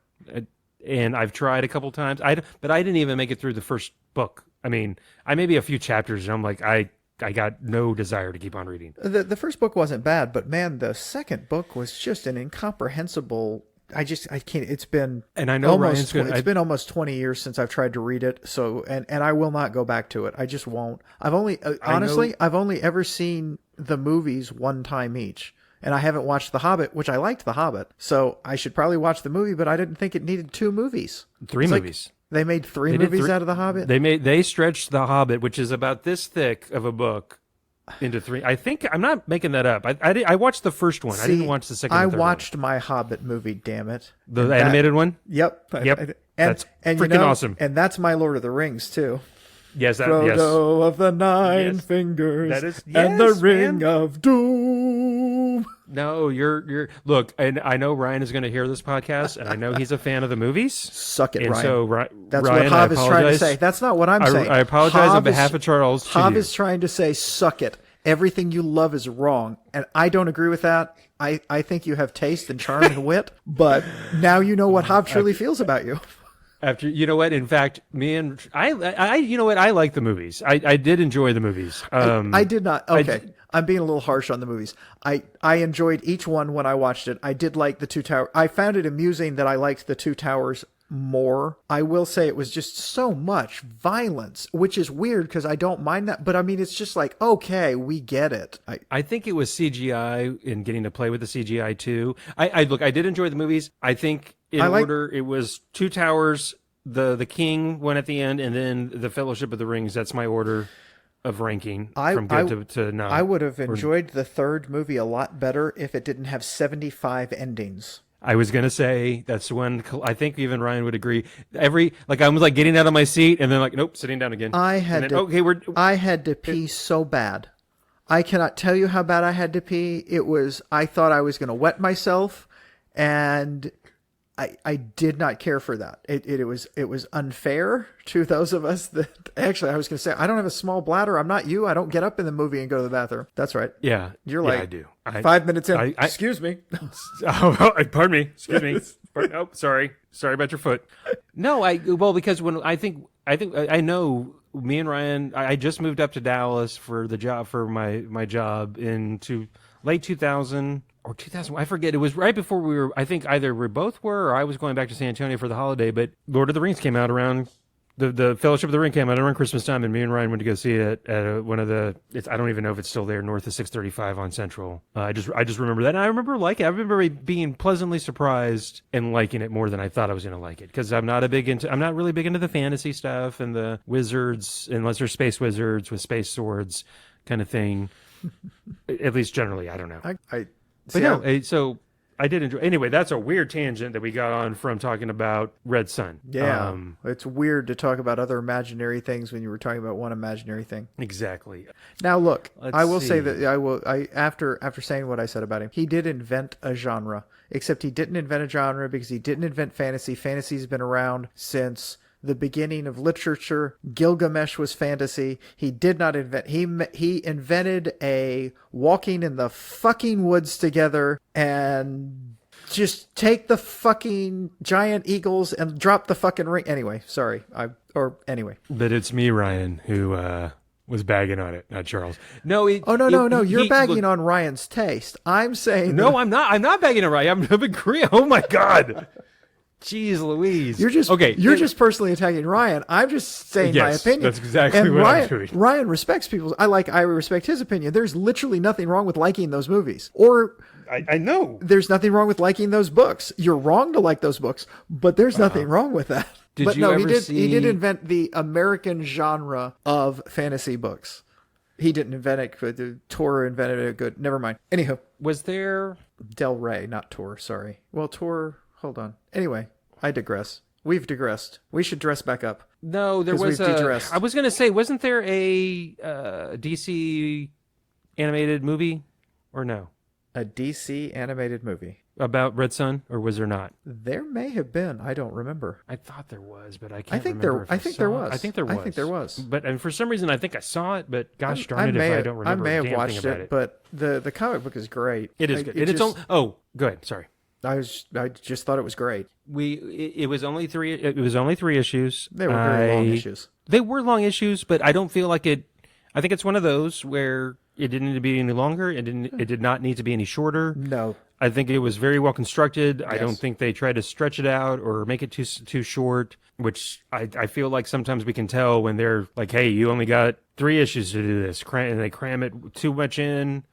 [SPEAKER 1] And I've tried a couple times. But I didn't even make it through the first book. I mean, I maybe a few chapters, and I'm like, I got no desire to keep on reading.
[SPEAKER 2] The first book wasn't bad, but man, the second book was just an incomprehensible. I can't. It's been
[SPEAKER 1] and I know
[SPEAKER 2] almost it's been almost 20 years since I've tried to read it. So and I will not go back to it. I just won't. I've only I've only ever seen the movies one time each, and I haven't watched The Hobbit, which I liked The Hobbit. So I should probably watch the movie, but I didn't think it needed 2 movies.
[SPEAKER 1] 3 movies.
[SPEAKER 2] They made 3 movies out of The Hobbit.
[SPEAKER 1] They stretched The Hobbit, which is about this thick of a book, into 3. I think I'm not making that up. I watched the first one. I didn't watch the second.
[SPEAKER 2] I
[SPEAKER 1] and third
[SPEAKER 2] watched
[SPEAKER 1] one.
[SPEAKER 2] my Hobbit movie. Damn it,
[SPEAKER 1] the animated one.
[SPEAKER 2] Yep.
[SPEAKER 1] That's freaking awesome.
[SPEAKER 2] And that's my Lord of the Rings too.
[SPEAKER 1] Yes,
[SPEAKER 2] Frodo of the Nine Fingers.
[SPEAKER 1] That is,
[SPEAKER 2] and the Ring of Doom.
[SPEAKER 1] No, you're look, and I know Ryan is going to hear this podcast, and I know he's a fan of the movies.
[SPEAKER 2] Suck it,
[SPEAKER 1] and
[SPEAKER 2] Ryan.
[SPEAKER 1] So
[SPEAKER 2] that's
[SPEAKER 1] Ryan,
[SPEAKER 2] what Hav is trying to say. That's not what I'm saying.
[SPEAKER 1] I apologize on behalf of Charles.
[SPEAKER 2] Hav is trying to say, suck it. Everything you love is wrong. And I don't agree with that. I think you have taste and charm and wit, but now you know what Hav truly feels about you.
[SPEAKER 1] After, you know what? In fact, me and I you know what? I like the movies. I did enjoy the movies.
[SPEAKER 2] I did not. Okay. I'm being a little harsh on the movies. I enjoyed each one when I watched it. I did like the Two Towers. I found it amusing that I liked the Two Towers more. I will say it was just so much violence, which is weird because I don't mind that. But I mean, it's just like, okay, we get it.
[SPEAKER 1] I think it was CGI in getting to play with the CGI too. I look, I did enjoy the movies. I think order, it was Two Towers, the King one at the end, and then the Fellowship of the Rings. That's my order of ranking from good to not.
[SPEAKER 2] I would have enjoyed the third movie a lot better if it didn't have 75 endings.
[SPEAKER 1] I was going to say that's when I think even Ryan would agree. I was like getting out of my seat and then like, nope, sitting down again.
[SPEAKER 2] I had to pee so bad. I cannot tell you how bad I had to pee. I thought I was going to wet myself, and I did not care for that. It was unfair to those of us that actually, I was going to say, I don't have a small bladder. I'm not you. I don't get up in the movie and go to the bathroom. That's right.
[SPEAKER 1] Yeah.
[SPEAKER 2] You're like,
[SPEAKER 1] I do.
[SPEAKER 2] 5 minminutes in. Excuse me.
[SPEAKER 1] Pardon me. Excuse me. Oh, sorry. Sorry about your foot. No, because when I think I know me and Ryan, I just moved up to Dallas for my job into late 2000 or 2000. I forget. It was right before I think either we both were or I was going back to San Antonio for the holiday, but Lord of the Rings came out around the Fellowship of the Ring came out around Christmas time, and me and Ryan went to go see it at one of the. I don't even know if it's still there, north of 635 on Central. I just remember that, and I remember liking it. I remember being pleasantly surprised and liking it more than I thought I was going to like it, because I'm not really big into the fantasy stuff and the wizards, unless they're space wizards with space swords, kind of thing. At least generally, I don't know. So I did enjoy. Anyway, that's a weird tangent that we got on from talking about Red Sun.
[SPEAKER 2] Yeah, it's weird to talk about other imaginary things when you were talking about one imaginary thing.
[SPEAKER 1] Exactly.
[SPEAKER 2] Now, look, I will say that after saying what I said about him, he did invent a genre. Except he didn't invent a genre because he didn't invent fantasy. Fantasy's been around since the beginning of literature. Gilgamesh was fantasy. He did not invent. He invented a walking in the fucking woods together and just take the fucking giant eagles and drop the fucking ring. Anyway, sorry. Anyway.
[SPEAKER 1] But it's me, Ryan, who was bagging on it, not Charles. No.
[SPEAKER 2] No. You're bagging on Ryan's taste. I'm saying.
[SPEAKER 1] No, I'm not. I'm not bagging on Ryan. I'm agreeing. Oh my God. Jeez Louise.
[SPEAKER 2] You're just personally attacking Ryan. I'm just saying my opinion.
[SPEAKER 1] That's exactly what I'm doing.
[SPEAKER 2] Ryan respects people's. I respect his opinion. There's literally nothing wrong with liking those movies.
[SPEAKER 1] I know.
[SPEAKER 2] There's nothing wrong with liking those books. You're wrong to like those books, but there's nothing wrong with that. He did invent the American genre of fantasy books. He didn't invent it. Tor invented it. Good. Never mind. Anywho.
[SPEAKER 1] Was there
[SPEAKER 2] Del Rey, not Tor, sorry. Well, Tor, hold on. Anyway, I digress. We've digressed. We should dress back up.
[SPEAKER 1] No, there was I was going to say, wasn't there a DC animated movie or no?
[SPEAKER 2] A DC animated movie
[SPEAKER 1] about Red Sun, or was there not?
[SPEAKER 2] There may have been. I don't remember.
[SPEAKER 1] I thought there was, but I can't
[SPEAKER 2] remember. I think there was.
[SPEAKER 1] I think there was. But for some reason, I think I saw it. But gosh darn it, if I don't remember.
[SPEAKER 2] I may have watched it, but the comic book is great.
[SPEAKER 1] It is good. Go ahead. Sorry.
[SPEAKER 2] I just thought it was great.
[SPEAKER 1] It was only 3. It was only 3 issues.
[SPEAKER 2] They were very long issues.
[SPEAKER 1] They were long issues, but I don't feel like it. I think it's one of those where it didn't need to be any longer. It did not need to be any shorter.
[SPEAKER 2] No.
[SPEAKER 1] I think it was very well constructed. Yes. I don't think they tried to stretch it out or make it too short, which I feel like sometimes we can tell when they're like, hey, you only got 3 issues to do this, and they cram it too much in.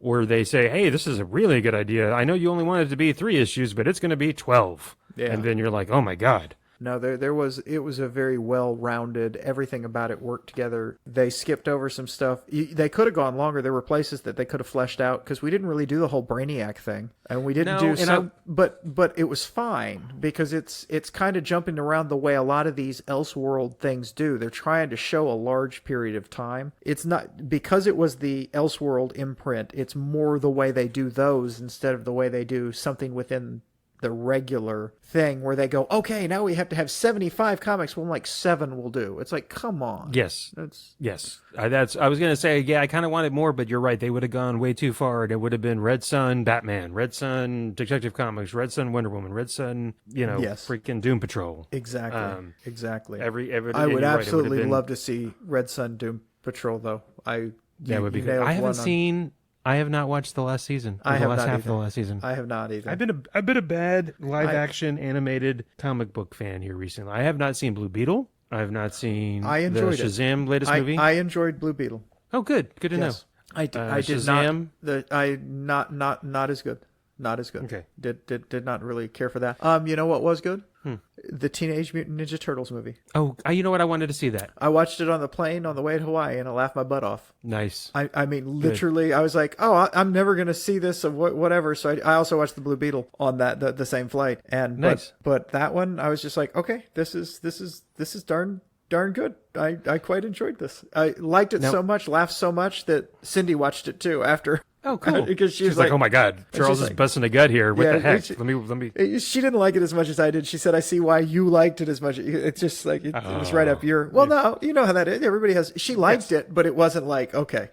[SPEAKER 1] Or they say, hey, this is a really good idea. I know you only wanted it to be 3 issues, but it's going to be 12. Yeah. And then you're like, oh, my God.
[SPEAKER 2] No, it was a very well-rounded, everything about it worked together. They skipped over some stuff. They could have gone longer. There were places that they could have fleshed out because we didn't really do the whole Brainiac thing. And we didn't do some, but it was fine because it's kind of jumping around the way a lot of these Elseworld things do. They're trying to show a large period of time. It's not, because it was the Elseworld imprint, it's more the way they do those instead of the way they do something within the regular thing where they go, okay, now we have to have 75 comics. Well, like 7 will do. It's like, come on.
[SPEAKER 1] Yes. I was going to say, yeah, I kind of wanted more, but you're right. They would have gone way too far. And it would have been Red Sun, Batman, Red Sun, Detective Comics, Red Sun, Wonder Woman, Red Sun, freaking Doom Patrol.
[SPEAKER 2] Exactly.
[SPEAKER 1] Every
[SPEAKER 2] I would absolutely love to see Red Sun Doom Patrol, though.
[SPEAKER 1] That would be
[SPEAKER 2] you
[SPEAKER 1] good.
[SPEAKER 2] nailed
[SPEAKER 1] I haven't
[SPEAKER 2] one on-
[SPEAKER 1] seen. I have not watched the last season.
[SPEAKER 2] I
[SPEAKER 1] the
[SPEAKER 2] have
[SPEAKER 1] last
[SPEAKER 2] not
[SPEAKER 1] half of the
[SPEAKER 2] either.
[SPEAKER 1] last season.
[SPEAKER 2] I have not either.
[SPEAKER 1] I've been a bad live action animated comic book fan here recently. I have not seen Blue Beetle. I have not seen
[SPEAKER 2] I enjoyed
[SPEAKER 1] the Shazam latest movie.
[SPEAKER 2] I enjoyed Blue Beetle.
[SPEAKER 1] Oh, good. Good to know.
[SPEAKER 2] Yes. I did
[SPEAKER 1] Shazam?
[SPEAKER 2] not as good. Not as good.
[SPEAKER 1] Okay.
[SPEAKER 2] Did not really care for that. You know what was good? The Teenage Mutant Ninja Turtles movie.
[SPEAKER 1] Oh, you know what? I wanted to see that.
[SPEAKER 2] I watched it on the plane on the way to Hawaii, and I laughed my butt off.
[SPEAKER 1] Nice.
[SPEAKER 2] I mean, literally, I was like, "Oh, I'm never gonna see this or whatever." So I also watched the Blue Beetle on the same flight, and
[SPEAKER 1] Nice.
[SPEAKER 2] but that one, I was just like, "Okay, this is darn good." I quite enjoyed this. I liked it so much, laughed so much that Cindy watched it too after.
[SPEAKER 1] Oh, cool.
[SPEAKER 2] Because
[SPEAKER 1] she's like, "Oh my God, Charles is busting a gut here. What the heck? Let me."
[SPEAKER 2] She didn't like it as much as I did. She said, "I see why you liked it as much." It's just like it was right up your. Well, no, you know how that is. Everybody has. She liked it, but it wasn't like okay.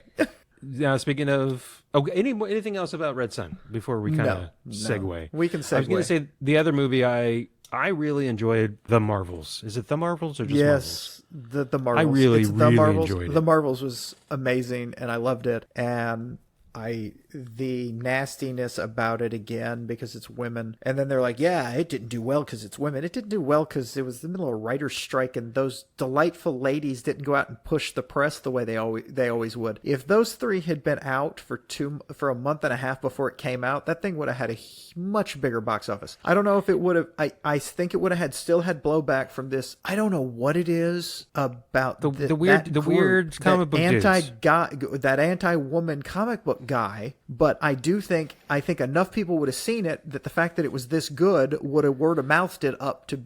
[SPEAKER 1] Now, speaking of, anything else about Red Sun before we kind of segue?
[SPEAKER 2] We can segue.
[SPEAKER 1] I was going to say the other movie I really enjoyed, The Marvels. Is it The Marvels or just Marvels?
[SPEAKER 2] Yes, the Marvels.
[SPEAKER 1] I really
[SPEAKER 2] Marvels.
[SPEAKER 1] enjoyed it.
[SPEAKER 2] The Marvels was amazing, and I loved it. And the nastiness about it again because it's women, and then they're like, yeah, it didn't do well because it's women. It didn't do well because it was the middle of a writer's strike, and those delightful ladies didn't go out and push the press the way they always would. If those three had been out for a month and a half before it came out, that thing would have had a much bigger box office. I don't know if it would have. I think it would have still had blowback from this. I don't know what it is about
[SPEAKER 1] the weird comic book dudes.
[SPEAKER 2] That anti-woman comic book guy, but I think enough people would have seen it that the fact that it was this good would have word of mouthed it up to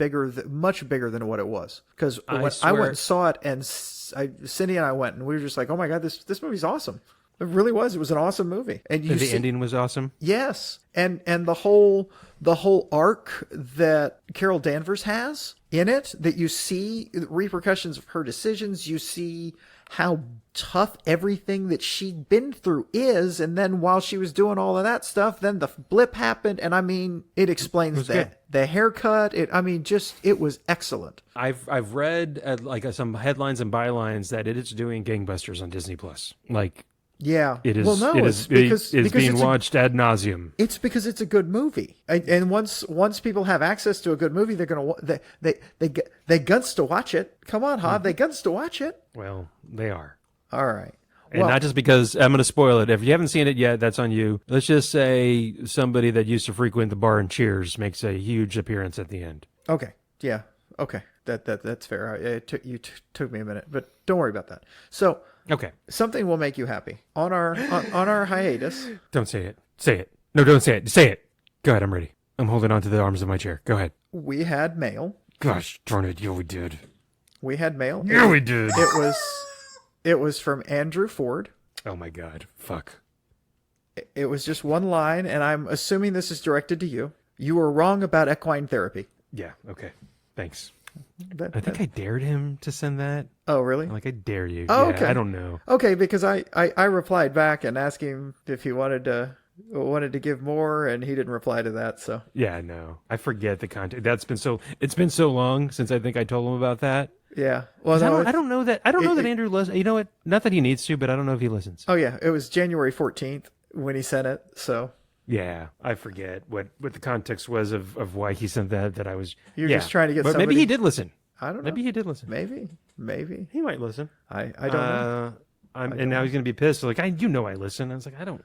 [SPEAKER 2] much bigger than what it was. Because I went and saw it, and Cindy and I went, and we were just like, oh my God, this movie's awesome. It really was. It was an awesome movie, and the
[SPEAKER 1] ending was awesome.
[SPEAKER 2] Yes, and the whole arc that Carol Danvers has in it, that you see the repercussions of her decisions, you see how tough everything that she'd been through is, and then while she was doing all of that stuff, then the blip happened, and I mean, it explains the haircut. It was excellent.
[SPEAKER 1] I've read some headlines and bylines that it is doing gangbusters on Disney Plus.
[SPEAKER 2] Yeah,
[SPEAKER 1] it is.
[SPEAKER 2] Well, no,
[SPEAKER 1] it's being watched ad nauseum.
[SPEAKER 2] It's because it's a good movie, and once people have access to a good movie, they're gonna they guns to watch it. Come on, Hob, they guns to watch it.
[SPEAKER 1] Well, they are.
[SPEAKER 2] All right,
[SPEAKER 1] and not just because I'm going to spoil it. If you haven't seen it yet, that's on you. Let's just say somebody that used to frequent the bar and Cheers makes a huge appearance at the end.
[SPEAKER 2] Okay, yeah, okay, that's fair. You took me a minute, but don't worry about that. So.
[SPEAKER 1] Okay.
[SPEAKER 2] Something will make you happy. On our hiatus.
[SPEAKER 1] Don't say it. Say it. No, don't say it. Say it. Go ahead, I'm ready. I'm holding on to the arms of my chair. Go ahead.
[SPEAKER 2] We had mail.
[SPEAKER 1] Gosh darn it. Yeah, we did.
[SPEAKER 2] We had mail.
[SPEAKER 1] Yeah, we did.
[SPEAKER 2] It was from Andrew Ford.
[SPEAKER 1] Oh my God. Fuck.
[SPEAKER 2] It was just one line, and I'm assuming this is directed to you. You were wrong about equine therapy.
[SPEAKER 1] Yeah, okay. Thanks. I think I dared him to send that.
[SPEAKER 2] Oh, really?
[SPEAKER 1] I dare you.
[SPEAKER 2] Oh,
[SPEAKER 1] yeah,
[SPEAKER 2] okay.
[SPEAKER 1] I don't know.
[SPEAKER 2] Okay, because I replied back and asked him if he wanted to give more, and he didn't reply to that. So
[SPEAKER 1] yeah, no, I forget the content. It's been so long since I think I told him about that.
[SPEAKER 2] Yeah. Well, no,
[SPEAKER 1] I don't know that Andrew listens. You know what? Not that he needs to, but I don't know if he listens.
[SPEAKER 2] Oh yeah, it was January 14th when he sent it. So.
[SPEAKER 1] Yeah, I forget what the context was of why he sent that. I was.
[SPEAKER 2] You're just trying to get.
[SPEAKER 1] But
[SPEAKER 2] somebody...
[SPEAKER 1] maybe he did listen.
[SPEAKER 2] I don't know.
[SPEAKER 1] Maybe he did listen.
[SPEAKER 2] Maybe
[SPEAKER 1] he might listen.
[SPEAKER 2] I don't know.
[SPEAKER 1] And now he's gonna be pissed. Like I listen. I was like, I don't.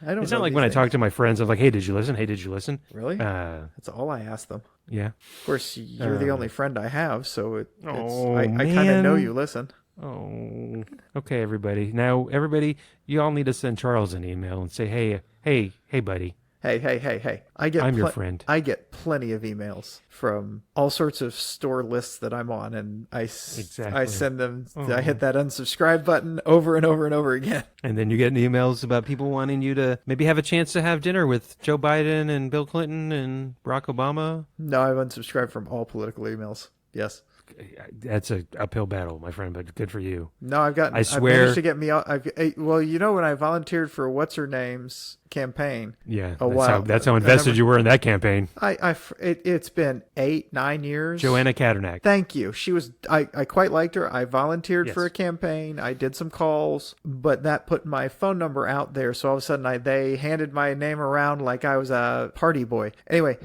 [SPEAKER 1] It's not like when
[SPEAKER 2] things.
[SPEAKER 1] I talk to my friends. I'm like, hey, did you listen? Hey, did you listen?
[SPEAKER 2] Really? That's all I ask them.
[SPEAKER 1] Yeah.
[SPEAKER 2] Of course, you're the only friend I have, so
[SPEAKER 1] I
[SPEAKER 2] kind of know you listen.
[SPEAKER 1] Oh, okay, everybody. Now, you all need to send Charles an email and say, hey, buddy.
[SPEAKER 2] Hey.
[SPEAKER 1] I'm your friend.
[SPEAKER 2] I get plenty of emails from all sorts of store lists that I'm on, and I send them. Oh. I hit that unsubscribe button over and over and over again.
[SPEAKER 1] And then you get emails about people wanting you to maybe have a chance to have dinner with Joe Biden and Bill Clinton and Barack Obama.
[SPEAKER 2] No, I've unsubscribed from all political emails. Yes.
[SPEAKER 1] that's a uphill battle, my friend, but good for you.
[SPEAKER 2] No, I've managed to get me out. Well, when I volunteered for what's her name's campaign.
[SPEAKER 1] Yeah, that's how invested you were in that campaign.
[SPEAKER 2] It's been 8-9 years.
[SPEAKER 1] Joanna Caternack.
[SPEAKER 2] Thank you. She was. I quite liked her. I volunteered for a campaign. I did some calls, but that put my phone number out there. So all of a sudden, they handed my name around like I was a party boy. Anyway.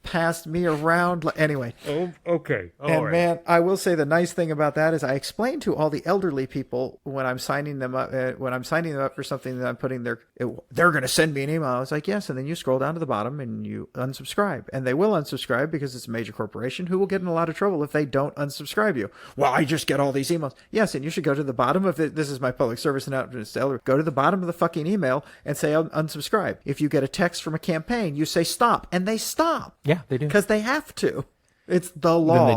[SPEAKER 2] Passed me around anyway.
[SPEAKER 1] Oh, okay.
[SPEAKER 2] Right. Man, I will say the nice thing about that is I explain to all the elderly people when I'm signing them up for something that I'm putting they're going to send me an email. I was like, yes, and then you scroll down to the bottom and you unsubscribe, and they will unsubscribe because it's a major corporation who will get in a lot of trouble if they don't unsubscribe you. Well, I just get all these emails. Yes, and you should go to the bottom of it. This is my public service announcement to elderly. Go to the bottom of the fucking email and say unsubscribe. If you get a text from a campaign, you say stop, and they stop.
[SPEAKER 1] Yeah, they do.
[SPEAKER 2] Because they have to. It's the law.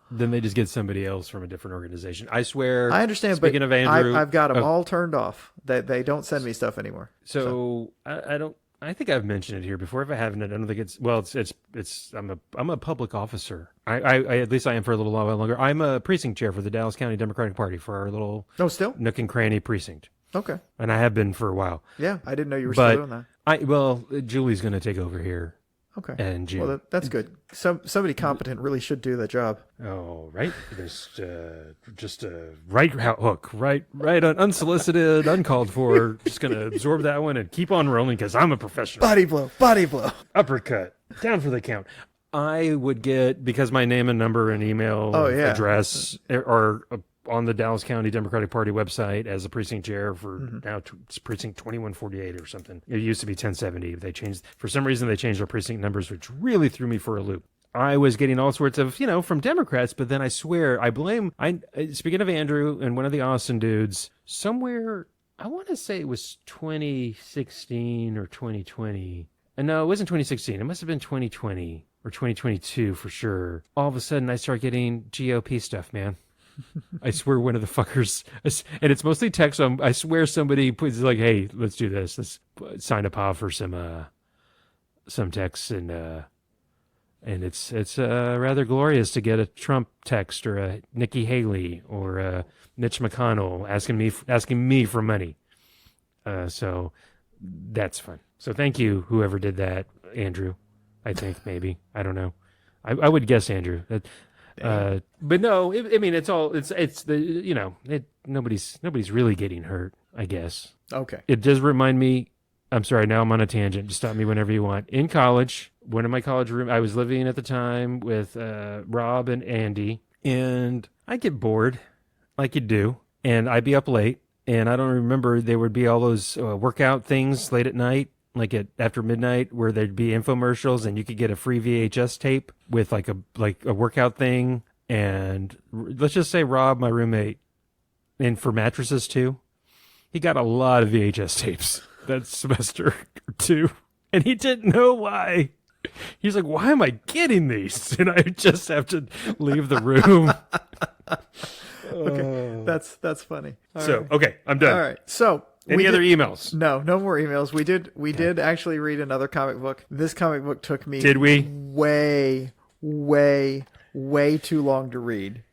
[SPEAKER 1] Then they just get somebody else from a different organization. I swear.
[SPEAKER 2] I understand,
[SPEAKER 1] speaking of Andrew,
[SPEAKER 2] I've got them all turned off. They don't send me stuff anymore.
[SPEAKER 1] So I don't. I think I've mentioned it here before. If I haven't, I don't think it's. Well, it's. I'm a public officer. I at least I am for a little while longer. I'm a precinct chair for the Dallas County Democratic Party for our little.
[SPEAKER 2] Oh, still
[SPEAKER 1] nook and cranny precinct.
[SPEAKER 2] Okay.
[SPEAKER 1] And I have been for a while.
[SPEAKER 2] Yeah, I didn't know you were still doing that.
[SPEAKER 1] Julie's going to take over here.
[SPEAKER 2] Okay.
[SPEAKER 1] And June.
[SPEAKER 2] Well, that's good. Somebody competent really should do that job.
[SPEAKER 1] Oh, right. There's just a right hook, right, unsolicited, uncalled for. Just going to absorb that one and keep on rolling because I'm a professional.
[SPEAKER 2] Body blow.
[SPEAKER 1] Uppercut. Down for the count. I would get, because my name and number and email address are on the Dallas County Democratic Party website as a precinct chair for now it's precinct 2148 or something. It used to be 1070. For some reason they changed their precinct numbers, which really threw me for a loop. I was getting all sorts of, from Democrats, but then I swear speaking of Andrew and one of the Austin dudes, somewhere, I want to say it was 2016 or 2020. No, it wasn't 2016. It must have been 2020 or 2022 for sure. All of a sudden I start getting GOP stuff, man. I swear one of the fuckers, and it's mostly text. I swear somebody puts like, "Hey, let's do this. Let's sign a POV for some texts," and it's rather glorious to get a Trump text or a Nikki Haley or a Mitch McConnell asking me for money. So that's fun. So thank you, whoever did that, Andrew. I think maybe I don't know. I would guess Andrew. But no, nobody's really getting hurt, I guess.
[SPEAKER 2] Okay.
[SPEAKER 1] It does remind me, I'm sorry, now I'm on a tangent. Just stop me whenever you want. In college, one of my college room, I was living at the time with Rob and Andy, and I'd get bored, like you do, and I'd be up late, and I don't remember, there would be all those workout things late at night, like after midnight, where there'd be infomercials and you could get a free VHS tape with like a workout thing. And let's just say Rob, my roommate, and for mattresses too, he got a lot of VHS tapes that semester or two, and he didn't know why. He's like, "Why am I getting these?" And I just have to leave the room.
[SPEAKER 2] Okay, that's funny.
[SPEAKER 1] Okay, I'm done.
[SPEAKER 2] All right, so.
[SPEAKER 1] Any other emails?
[SPEAKER 2] No more emails. We did actually read another comic book. This comic book took me way too long to read.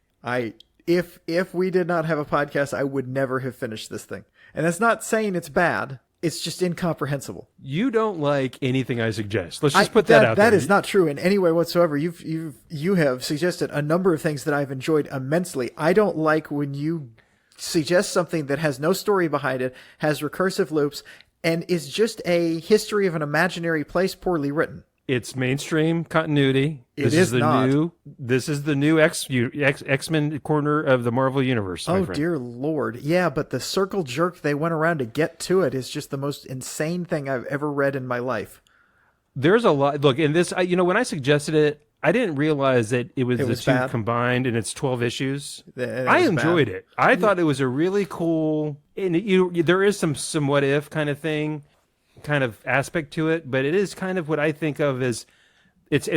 [SPEAKER 2] If we did not have a podcast, I would never have finished this thing. And that's not saying it's bad. It's just incomprehensible.
[SPEAKER 1] You don't like anything I suggest. Let's just put that out there.
[SPEAKER 2] That is not true in any way whatsoever. You have suggested a number of things that I've enjoyed immensely. I don't like when you suggest something that has no story behind it, has recursive loops, and is just a history of an imaginary place poorly written.
[SPEAKER 1] It's mainstream continuity. This is the new X-Men corner of the Marvel Universe.
[SPEAKER 2] Oh, dear Lord. Yeah, but the circle jerk they went around to get to it is just the most insane thing I've ever read in my life.
[SPEAKER 1] There's a lot. Look, in this, when I suggested it, I didn't realize that it was the two bad. Combined and it's 12 issues. I enjoyed it. I thought it was a really cool, and there is some what if kind of thing, kind of aspect to it, but it is kind of what I think of as,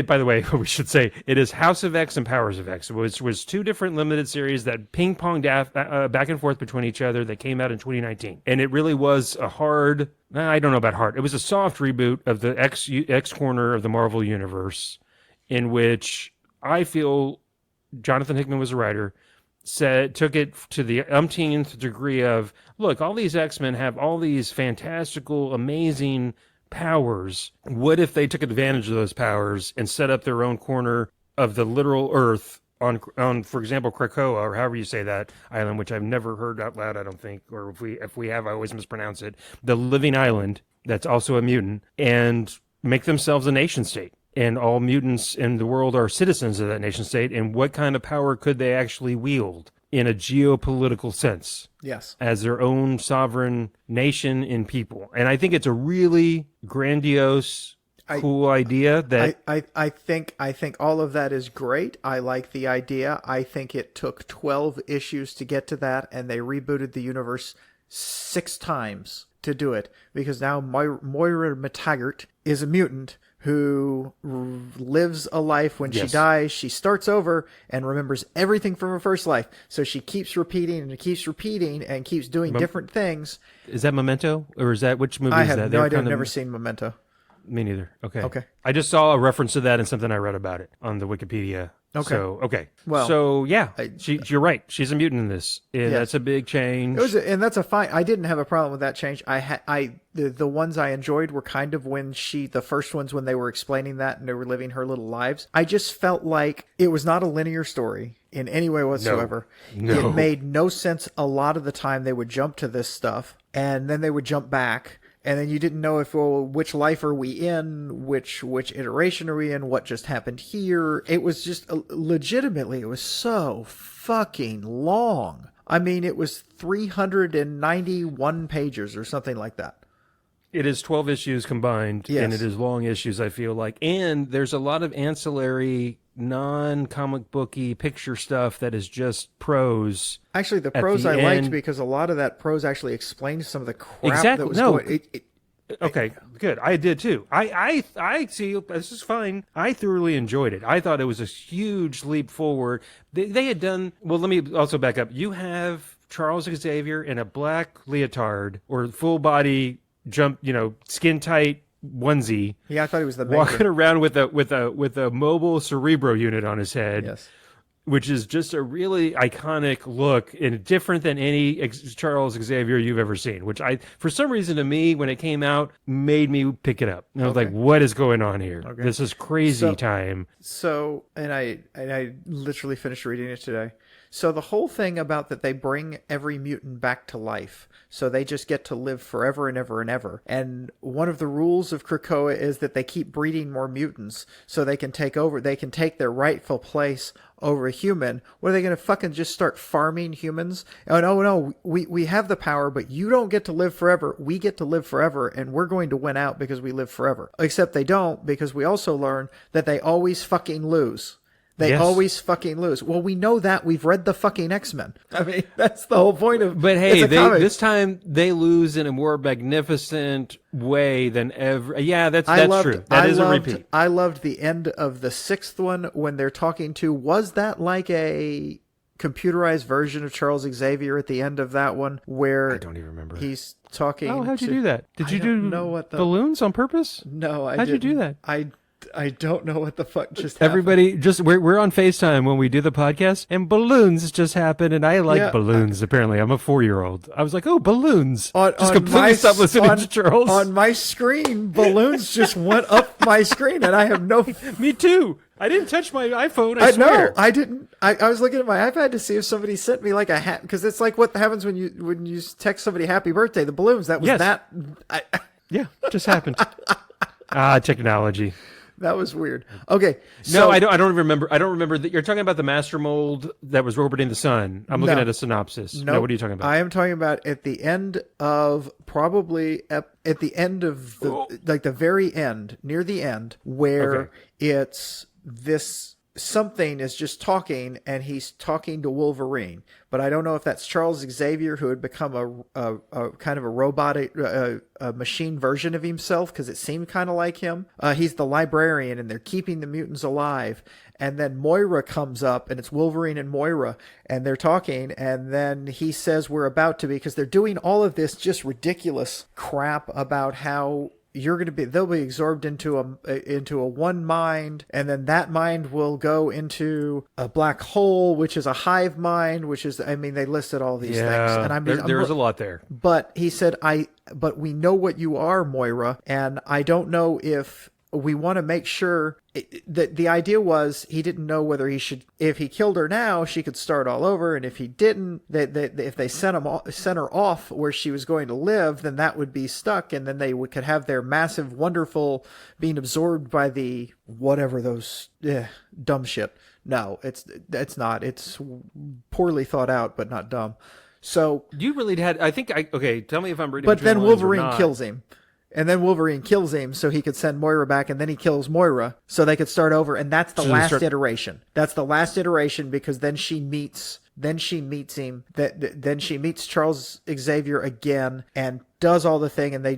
[SPEAKER 1] by the way, we should say, it is House of X and Powers of X. It was two different limited series that ping-ponged back and forth between each other that came out in 2019. And it really was a hard, I don't know about hard, it was a soft reboot of the X corner of the Marvel Universe, in which I feel Jonathan Hickman was a writer, took it to the umpteenth degree of, look, all these X-Men have all these fantastical, amazing powers. What if they took advantage of those powers and set up their own corner of the literal Earth on, for example, Krakoa, or however you say that island, which I've never heard out loud, I don't think, or if we have, I always mispronounce it, the living island that's also a mutant, and make themselves a nation state. And all mutants in the world are citizens of that nation state, and what kind of power could they actually wield in a geopolitical sense?
[SPEAKER 2] Yes.
[SPEAKER 1] As their own sovereign nation and people. And I think it's a really grandiose, cool idea that
[SPEAKER 2] I think all of that is great. I like the idea. I think it took 12 issues to get to that, and they rebooted the universe 6 times to do it, because now Moira McTaggart is a mutant who lives a life. When she dies, she starts over and remembers everything from her first life. So she keeps repeating and keeps repeating and keeps doing different things.
[SPEAKER 1] Is that Memento, or is that, which movie
[SPEAKER 2] I
[SPEAKER 1] is
[SPEAKER 2] have
[SPEAKER 1] that?
[SPEAKER 2] no idea. I've never seen Memento.
[SPEAKER 1] Me neither. Okay.
[SPEAKER 2] Okay.
[SPEAKER 1] I just saw a reference to that in something I read about it on the Wikipedia.
[SPEAKER 2] Okay.
[SPEAKER 1] So, okay.
[SPEAKER 2] Well,
[SPEAKER 1] so yeah, you're right. She's a mutant in this. And that's a big change.
[SPEAKER 2] And that's a fine. I didn't have a problem with that change. The ones I enjoyed were kind of when the first ones when they were explaining that and they were living her little lives. I just felt like it was not a linear story in any way whatsoever.
[SPEAKER 1] No.
[SPEAKER 2] It made no sense. A lot of the time they would jump to this stuff and then they would jump back. And then you didn't know which life are we in, which iteration are we in, what just happened here. It was just legitimately, it was so fucking long. I mean, it was 391 pages or something like that.
[SPEAKER 1] It is 12 issues combined, and it is long issues, I feel like. And there's a lot of ancillary, non-comic booky picture stuff that is just prose.
[SPEAKER 2] Actually, the prose I liked, because a lot of that prose actually explained some of the crap that was going.
[SPEAKER 1] Okay, good. I did too. I see. This is fine. I thoroughly enjoyed it. I thought it was a huge leap forward. They had done well. Let me also back up. You have Charles Xavier in a black leotard or full body jump, skin tight onesie.
[SPEAKER 2] Yeah, I thought he was the Major.
[SPEAKER 1] Walking around with a mobile Cerebro unit on his head.
[SPEAKER 2] Yes.
[SPEAKER 1] Which is just a really iconic look and different than any Charles Xavier you've ever seen, which for some reason to me, when it came out, made me pick it up. And I was like, what is going on here? Okay. This is crazy time.
[SPEAKER 2] So, and I literally finished reading it today. So the whole thing about that they bring every mutant back to life. So they just get to live forever and ever and ever. And one of the rules of Krakoa is that they keep breeding more mutants so they can take over. They can take their rightful place over a human. What are they going to fucking just start farming humans? Oh, no, we have the power, but you don't get to live forever. We get to live forever, and we're going to win out because we live forever. Except they don't, because we also learn that they always fucking lose. They always fucking lose. Well, we know that. We've read the fucking X-Men. I mean, that's the whole point of.
[SPEAKER 1] But hey, this time they lose in a more magnificent way than ever. Yeah, that's true. That is a repeat.
[SPEAKER 2] I loved the end of the 6th one when they're talking to. Was that like a computerized version of Charles Xavier at the end of that one, where
[SPEAKER 1] I don't even remember.
[SPEAKER 2] He's talking.
[SPEAKER 1] Oh, how'd you do that? Did you do balloons on purpose?
[SPEAKER 2] No,
[SPEAKER 1] how'd you do that?
[SPEAKER 2] I don't know what the fuck just happened.
[SPEAKER 1] Everybody, we're on FaceTime when we do the podcast, and balloons just happened, and I like balloons, apparently. I'm a 4-year-old. I was like, oh, balloons. Just completely stopped listening to Charles.
[SPEAKER 2] On my screen, balloons just went up my screen, and I have no...
[SPEAKER 1] Me too. I didn't touch my iPhone, I swear.
[SPEAKER 2] No, I didn't. I was looking at my iPad to see if somebody sent me like a hat, because it's like what happens when you text somebody happy birthday, the balloons. That was that.
[SPEAKER 1] Yeah, it just happened. Technology.
[SPEAKER 2] That was weird. Okay.
[SPEAKER 1] No, I don't remember. I don't remember that you're talking about the master mold that was orbiting the sun. I'm looking at a synopsis. No, what are you talking about?
[SPEAKER 2] I am talking about at the end of at the end of the very end, near the end, where it's this something is just talking, and he's talking to Wolverine. But I don't know if that's Charles Xavier, who had become a kind of a robotic, a machine version of himself, because it seemed kind of like him. He's the librarian, and they're keeping the mutants alive. And then Moira comes up, and it's Wolverine and Moira, and they're talking, and then he says we're about to be, because they're doing all of this just ridiculous crap about how they'll be absorbed into a one mind, and then that mind will go into a black hole, which is a hive mind, which is, I mean, they listed all these things, and I mean,
[SPEAKER 1] there's a lot there.
[SPEAKER 2] But he said, but we know what you are, Moira, and I don't know if we want to make sure that the idea was he didn't know whether if he killed her now, she could start all over. And if he didn't, if they sent her off where she was going to live, then that would be stuck. And then they could have their massive, wonderful being absorbed by the whatever those dumb shit. No, it's not. It's poorly thought out, but not dumb. So
[SPEAKER 1] you really had, okay, tell me if I'm reading.
[SPEAKER 2] But then Wolverine kills him. And then Wolverine kills him so he could send Moira back, and then he kills Moira so they could start over. And that's the last iteration. That's the last iteration, because then she meets him. Then she meets Charles Xavier again and does all the thing, and they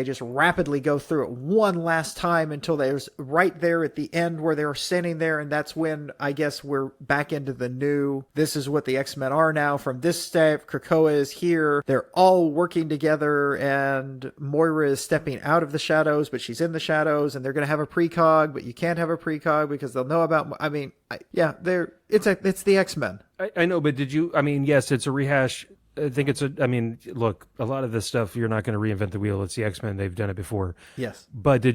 [SPEAKER 2] just rapidly go through it one last time until there's right there at the end where they're standing there, and that's when I guess we're back into the new, this is what the X-Men are now from this step. Krakoa is here. They're all working together, and Moira is stepping out of the shadows, but she's in the shadows, and they're going to have a precog, but you can't have a precog because they'll know about, I mean, it's the X-Men.
[SPEAKER 1] I know, but yes, it's a rehash. I think look, a lot of this stuff, you're not going to reinvent the wheel. It's the X-Men. They've done it before.
[SPEAKER 2] Yes.
[SPEAKER 1] But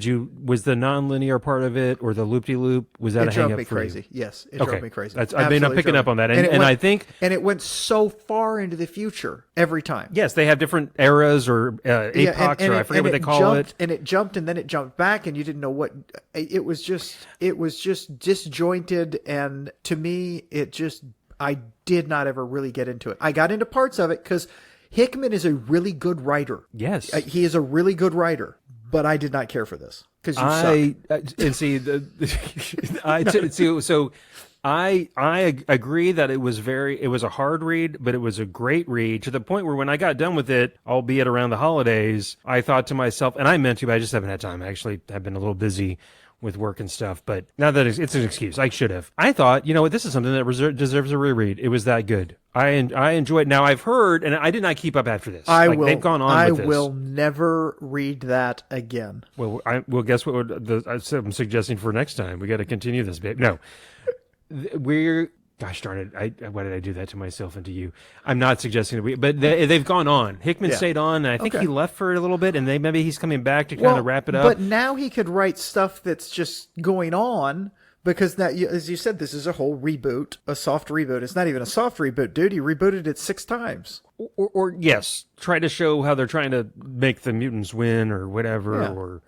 [SPEAKER 1] was the non-linear part of it, or the loop-de-loop, was that a hang-up for you?
[SPEAKER 2] It drove me crazy. Yes, it drove me crazy.
[SPEAKER 1] I'm picking up on that. And I think...
[SPEAKER 2] And it went so far into the future every time.
[SPEAKER 1] Yes, they have different eras or epochs, or I forget what they call it.
[SPEAKER 2] And it jumped, and then it jumped back, and you didn't know what... It was just disjointed, and to me, I did not ever really get into it. I got into parts of it because Hickman is a really good writer.
[SPEAKER 1] Yes.
[SPEAKER 2] He is a really good writer, but I did not care for this because you suck.
[SPEAKER 1] So I agree that it was a hard read, but it was a great read to the point where when I got done with it, albeit around the holidays, I thought to myself, and I meant to, but I just haven't had time. I actually have been a little busy with work and stuff, but now that it's an excuse, I should have. I thought, you know what, this is something that deserves a reread. It was that good. I enjoyed. Now I've heard, and I did not keep up after this. They've gone on with this.
[SPEAKER 2] I will never read that again.
[SPEAKER 1] Well, guess what? I'm suggesting for next time. We got to continue this, babe. No, gosh darn it! Why did I do that to myself and to you? I'm not suggesting that but they've gone on. Hickman stayed on, and I think he left for a little bit, and maybe he's coming back to kind of wrap it up.
[SPEAKER 2] But now he could write stuff that's just going on, because now, as you said, this is a whole reboot, a soft reboot. It's not even a soft reboot, dude. He rebooted it 6 times.
[SPEAKER 1] Or yes, try to show how they're trying to make the mutants win or whatever.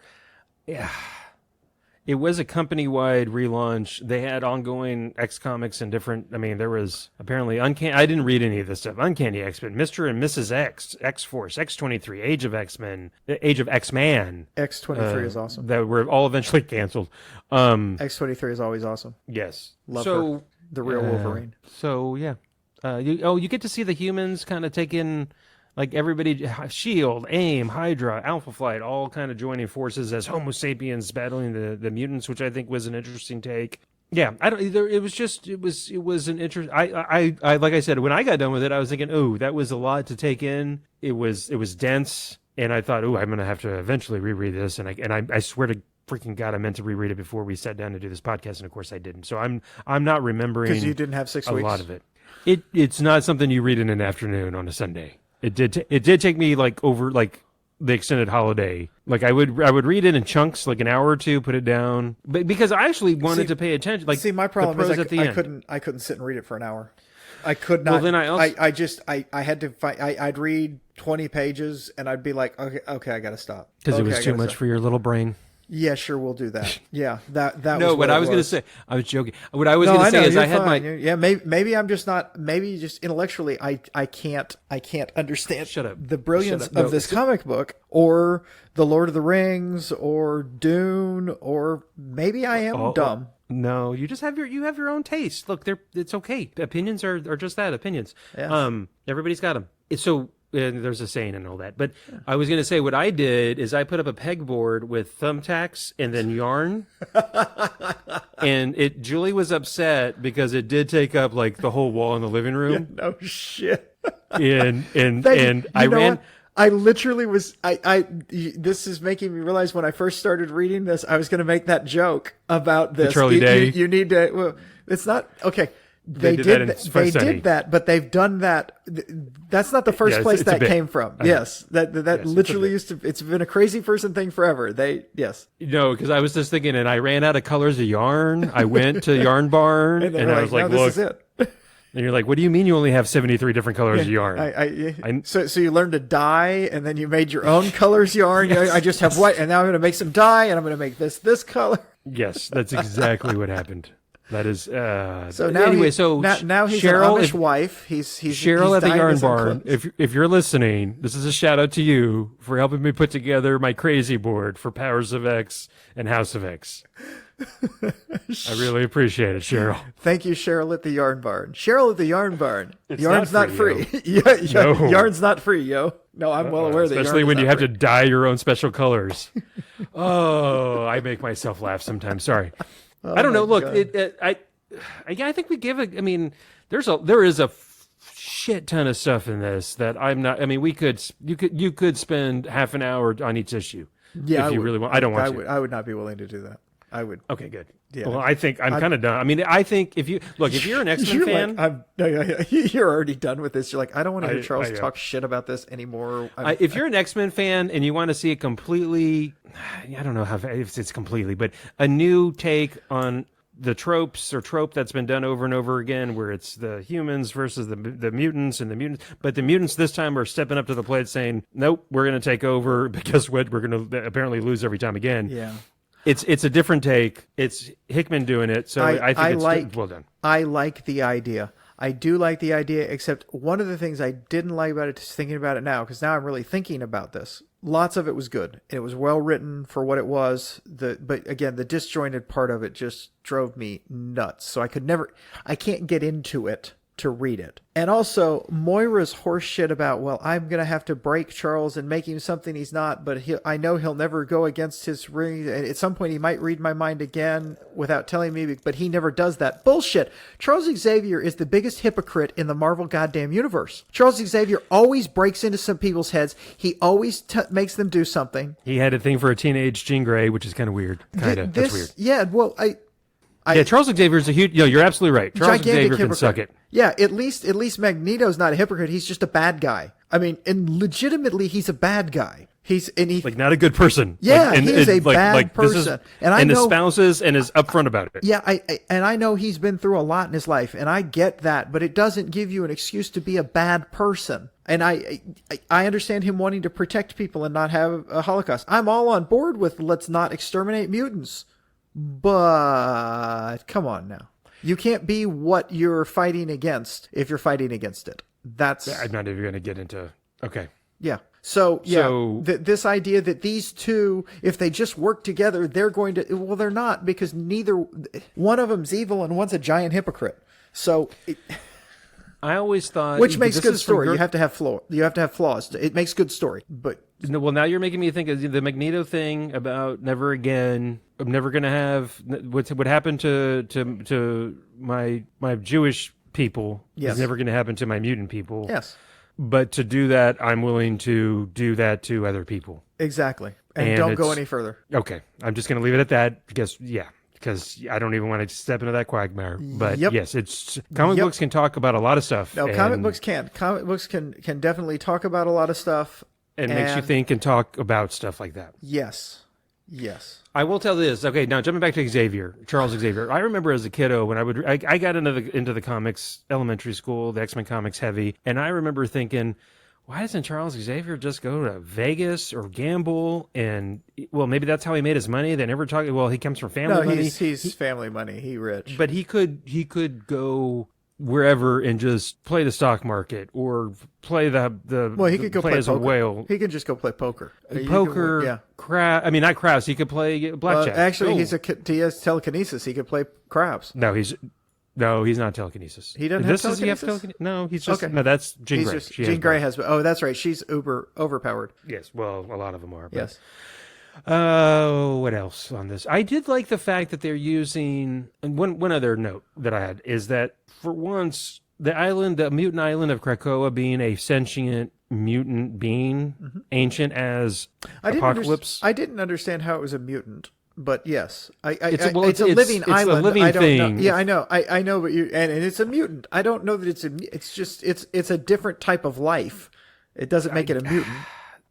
[SPEAKER 1] It was a company-wide relaunch. They had ongoing X comics and different. I mean, there was apparently Uncanny. I didn't read any of this stuff. Uncanny X-Men, Mr. and Mrs. X, X-Force, X-23, Age of X-Men, Age of X-Man.
[SPEAKER 2] X-23 is awesome.
[SPEAKER 1] That were all eventually canceled.
[SPEAKER 2] X-23 is always awesome.
[SPEAKER 1] Yes.
[SPEAKER 2] Love her. The real Wolverine.
[SPEAKER 1] So yeah, you get to see the humans kind of take in. Like everybody, S.H.I.E.L.D., AIM, Hydra, Alpha Flight, all kind of joining forces as Homo sapiens battling the mutants, which I think was an interesting take. Yeah, I don't either. It was an interest. I like I said, when I got done with it, I was thinking, oh, that was a lot to take in. It was dense, and I thought, oh, I'm gonna have to eventually reread this, and I swear to freaking God, I meant to reread it before we sat down to do this podcast, and of course I didn't. So I'm not remembering
[SPEAKER 2] because you didn't have 6 weeks.
[SPEAKER 1] A lot of it. It's not something you read in an afternoon on a Sunday. It did take me over the extended holiday. Like I would read it in chunks, like an hour or two, put it down. But because I actually wanted to pay attention. Like
[SPEAKER 2] my problem is I couldn't sit and read it for an hour. I could not. Well, then I had to find. I'd read 20 pages and I'd be like, okay, I got to stop
[SPEAKER 1] because it was too much for your little brain.
[SPEAKER 2] Yeah, sure, we'll do that. Yeah, that
[SPEAKER 1] no,
[SPEAKER 2] was what
[SPEAKER 1] I was going to say. I was joking. What I was going to say is I had
[SPEAKER 2] fine. Maybe I'm just not. Maybe just intellectually, I can't understand.
[SPEAKER 1] Shut up.
[SPEAKER 2] The brilliance of this comic book, or the Lord of the Rings, or Dune, or maybe I am dumb.
[SPEAKER 1] No, you just have your own taste. Look, it's okay. Opinions are just that, opinions.
[SPEAKER 2] Yes.
[SPEAKER 1] Everybody's got them. So. There's a saying and all that. But I was going to say what I did is I put up a pegboard with thumbtacks and then yarn. And Julie was upset because it did take up like the whole wall in the living room.
[SPEAKER 2] Yeah, no shit.
[SPEAKER 1] And I ran.
[SPEAKER 2] I literally was. This is making me realize when I first started reading this, I was going to make that joke about this.
[SPEAKER 1] The Charlie Day.
[SPEAKER 2] You need to. Well, it's not okay. They did that, but they've done that. That's not the first place that came from. Yes, that yes, literally used to. It's been a crazy person thing forever.
[SPEAKER 1] No, because I was just thinking, and I ran out of colors of yarn. I went to Yarn Barn, and I was like,
[SPEAKER 2] "Look, this is it."
[SPEAKER 1] And you're like, "What do you mean you only have 73 different colors of yarn?"
[SPEAKER 2] So you learned to dye, and then you made your own colors yarn. Yes. I just have white, and now I'm going to make some dye, and I'm going to make this color.
[SPEAKER 1] Yes, that's exactly what happened. That is
[SPEAKER 2] so now
[SPEAKER 1] anyway.
[SPEAKER 2] He's
[SPEAKER 1] Cheryl,
[SPEAKER 2] an Amish wife. He's
[SPEAKER 1] Cheryl at the Yarn Barn. If you're listening, this is a shout out to you for helping me put together my crazy board for Powers of X and House of X. I really appreciate it, Cheryl.
[SPEAKER 2] Thank you, Cheryl at the Yarn Barn. Cheryl at the Yarn Barn. Yarn's not free.
[SPEAKER 1] No.
[SPEAKER 2] Yarn's not free, yo. No, I'm well aware that
[SPEAKER 1] especially
[SPEAKER 2] yarn
[SPEAKER 1] when
[SPEAKER 2] is
[SPEAKER 1] you have
[SPEAKER 2] free.
[SPEAKER 1] to dye your own special colors. Oh, I make myself laugh sometimes. Sorry. I don't know. Look, I think we give it. I mean, there is a shit ton of stuff in this that I'm not. I mean, you could spend half an hour on each issue.
[SPEAKER 2] Yeah,
[SPEAKER 1] if you really want. I don't want to.
[SPEAKER 2] I would not be willing to do that. I would.
[SPEAKER 1] Okay, good.
[SPEAKER 2] Yeah.
[SPEAKER 1] Well, I think I'm kind of done. I mean, I think if you're an X-Men fan,
[SPEAKER 2] you're already done with this. You're like, I don't want to hear Charles talk shit about this anymore.
[SPEAKER 1] If you're an X-Men fan and you want to see a completely, I don't know if it's completely, but a new take on the trope that's been done over and over again, where it's the humans versus the mutants and the mutants, but the mutants this time are stepping up to the plate saying, nope, we're going to take over because we're going to apparently lose every time again.
[SPEAKER 2] Yeah.
[SPEAKER 1] It's a different take. It's Hickman doing it, so I think it's well done.
[SPEAKER 2] I like the idea. I do like the idea, except one of the things I didn't like about it, just thinking about it now, because now I'm really thinking about this. Lots of it was good. It was well written for what it was. But again, the disjointed part of it just drove me nuts. So I can't get into it to read it. And also Moira's horse shit about, well, I'm going to have to break Charles and make him something he's not, but I know he'll never go against his ring. At some point he might read my mind again without telling me, but he never does that. Bullshit. Charles Xavier is the biggest hypocrite in the Marvel goddamn universe. Charles Xavier always breaks into some people's heads. He always makes them do something.
[SPEAKER 1] He had a thing for a teenage Jean Grey, which is kind of weird. That's weird.
[SPEAKER 2] Yeah, well,
[SPEAKER 1] Charles Xavier's a huge. You're absolutely right. Charles Xavier can suck it.
[SPEAKER 2] Yeah, at least Magneto's not a hypocrite. He's just a bad guy. I mean, and legitimately, he's a bad guy. He's like
[SPEAKER 1] not a good person.
[SPEAKER 2] Yeah, he's a bad person,
[SPEAKER 1] and espouses and is upfront about it.
[SPEAKER 2] Yeah, I know he's been through a lot in his life, and I get that, but it doesn't give you an excuse to be a bad person. And I understand him wanting to protect people and not have a Holocaust. I'm all on board with let's not exterminate mutants. But come on now. You can't be what you're fighting against if you're fighting against it.
[SPEAKER 1] I'm not even going to get into. Okay.
[SPEAKER 2] Yeah. So this idea that these two, if they just work together, they're going to. Well, they're not, because one of them's evil and one's a giant hypocrite. So.
[SPEAKER 1] I always thought,
[SPEAKER 2] which makes good story. You have to have flaws. It makes good story. But
[SPEAKER 1] well, now you're making me think of the Magneto thing about never again. I'm never going to have what happened to my Jewish people.
[SPEAKER 2] Yes.
[SPEAKER 1] Is never going to happen to my mutant people.
[SPEAKER 2] Yes.
[SPEAKER 1] But to do that, I'm willing to do that to other people.
[SPEAKER 2] Exactly. And don't go any further.
[SPEAKER 1] Okay. I'm just going to leave it at that because I don't even want to step into that quagmire. But yes, it's comic books can talk about a lot of stuff.
[SPEAKER 2] No, comic books can. Comic books can definitely talk about a lot of stuff.
[SPEAKER 1] And makes you think and talk about stuff like that.
[SPEAKER 2] Yes.
[SPEAKER 1] I will tell this. Okay, now jumping back to Charles Xavier. I remember as a kiddo when I got into the comics, elementary school, the X-Men comics heavy, and I remember thinking, why doesn't Charles Xavier just go to Vegas or gamble? And well, maybe that's how he made his money. They never talk. Well, he comes from family money.
[SPEAKER 2] He's family money. He rich.
[SPEAKER 1] But he could go wherever and just play the stock market or play
[SPEAKER 2] he could go play
[SPEAKER 1] as
[SPEAKER 2] poker.
[SPEAKER 1] A whale.
[SPEAKER 2] He could just go play poker.
[SPEAKER 1] I mean, not craps. He could play blackjack.
[SPEAKER 2] Actually, he has telekinesis. He could play craps.
[SPEAKER 1] No, he's not telekinesis.
[SPEAKER 2] He doesn't have telekinesis?
[SPEAKER 1] No, he's just no. That's Jean Grey.
[SPEAKER 2] Jean Grey has. Oh, that's right. She's overpowered.
[SPEAKER 1] Yes. Well, a lot of them are. But,
[SPEAKER 2] yes.
[SPEAKER 1] What else on this? I did like the fact that they're using. And one other note that I had is that for once, the mutant island of Krakoa being a sentient mutant being, ancient as Apocalypse.
[SPEAKER 2] I didn't understand how it was a mutant. But yes,
[SPEAKER 1] It's
[SPEAKER 2] a living island.
[SPEAKER 1] a living
[SPEAKER 2] I don't
[SPEAKER 1] thing.
[SPEAKER 2] know. Yeah, I know. I know, but and it's a mutant. I don't know that it's just it's a different type of life. It doesn't make it a mutant.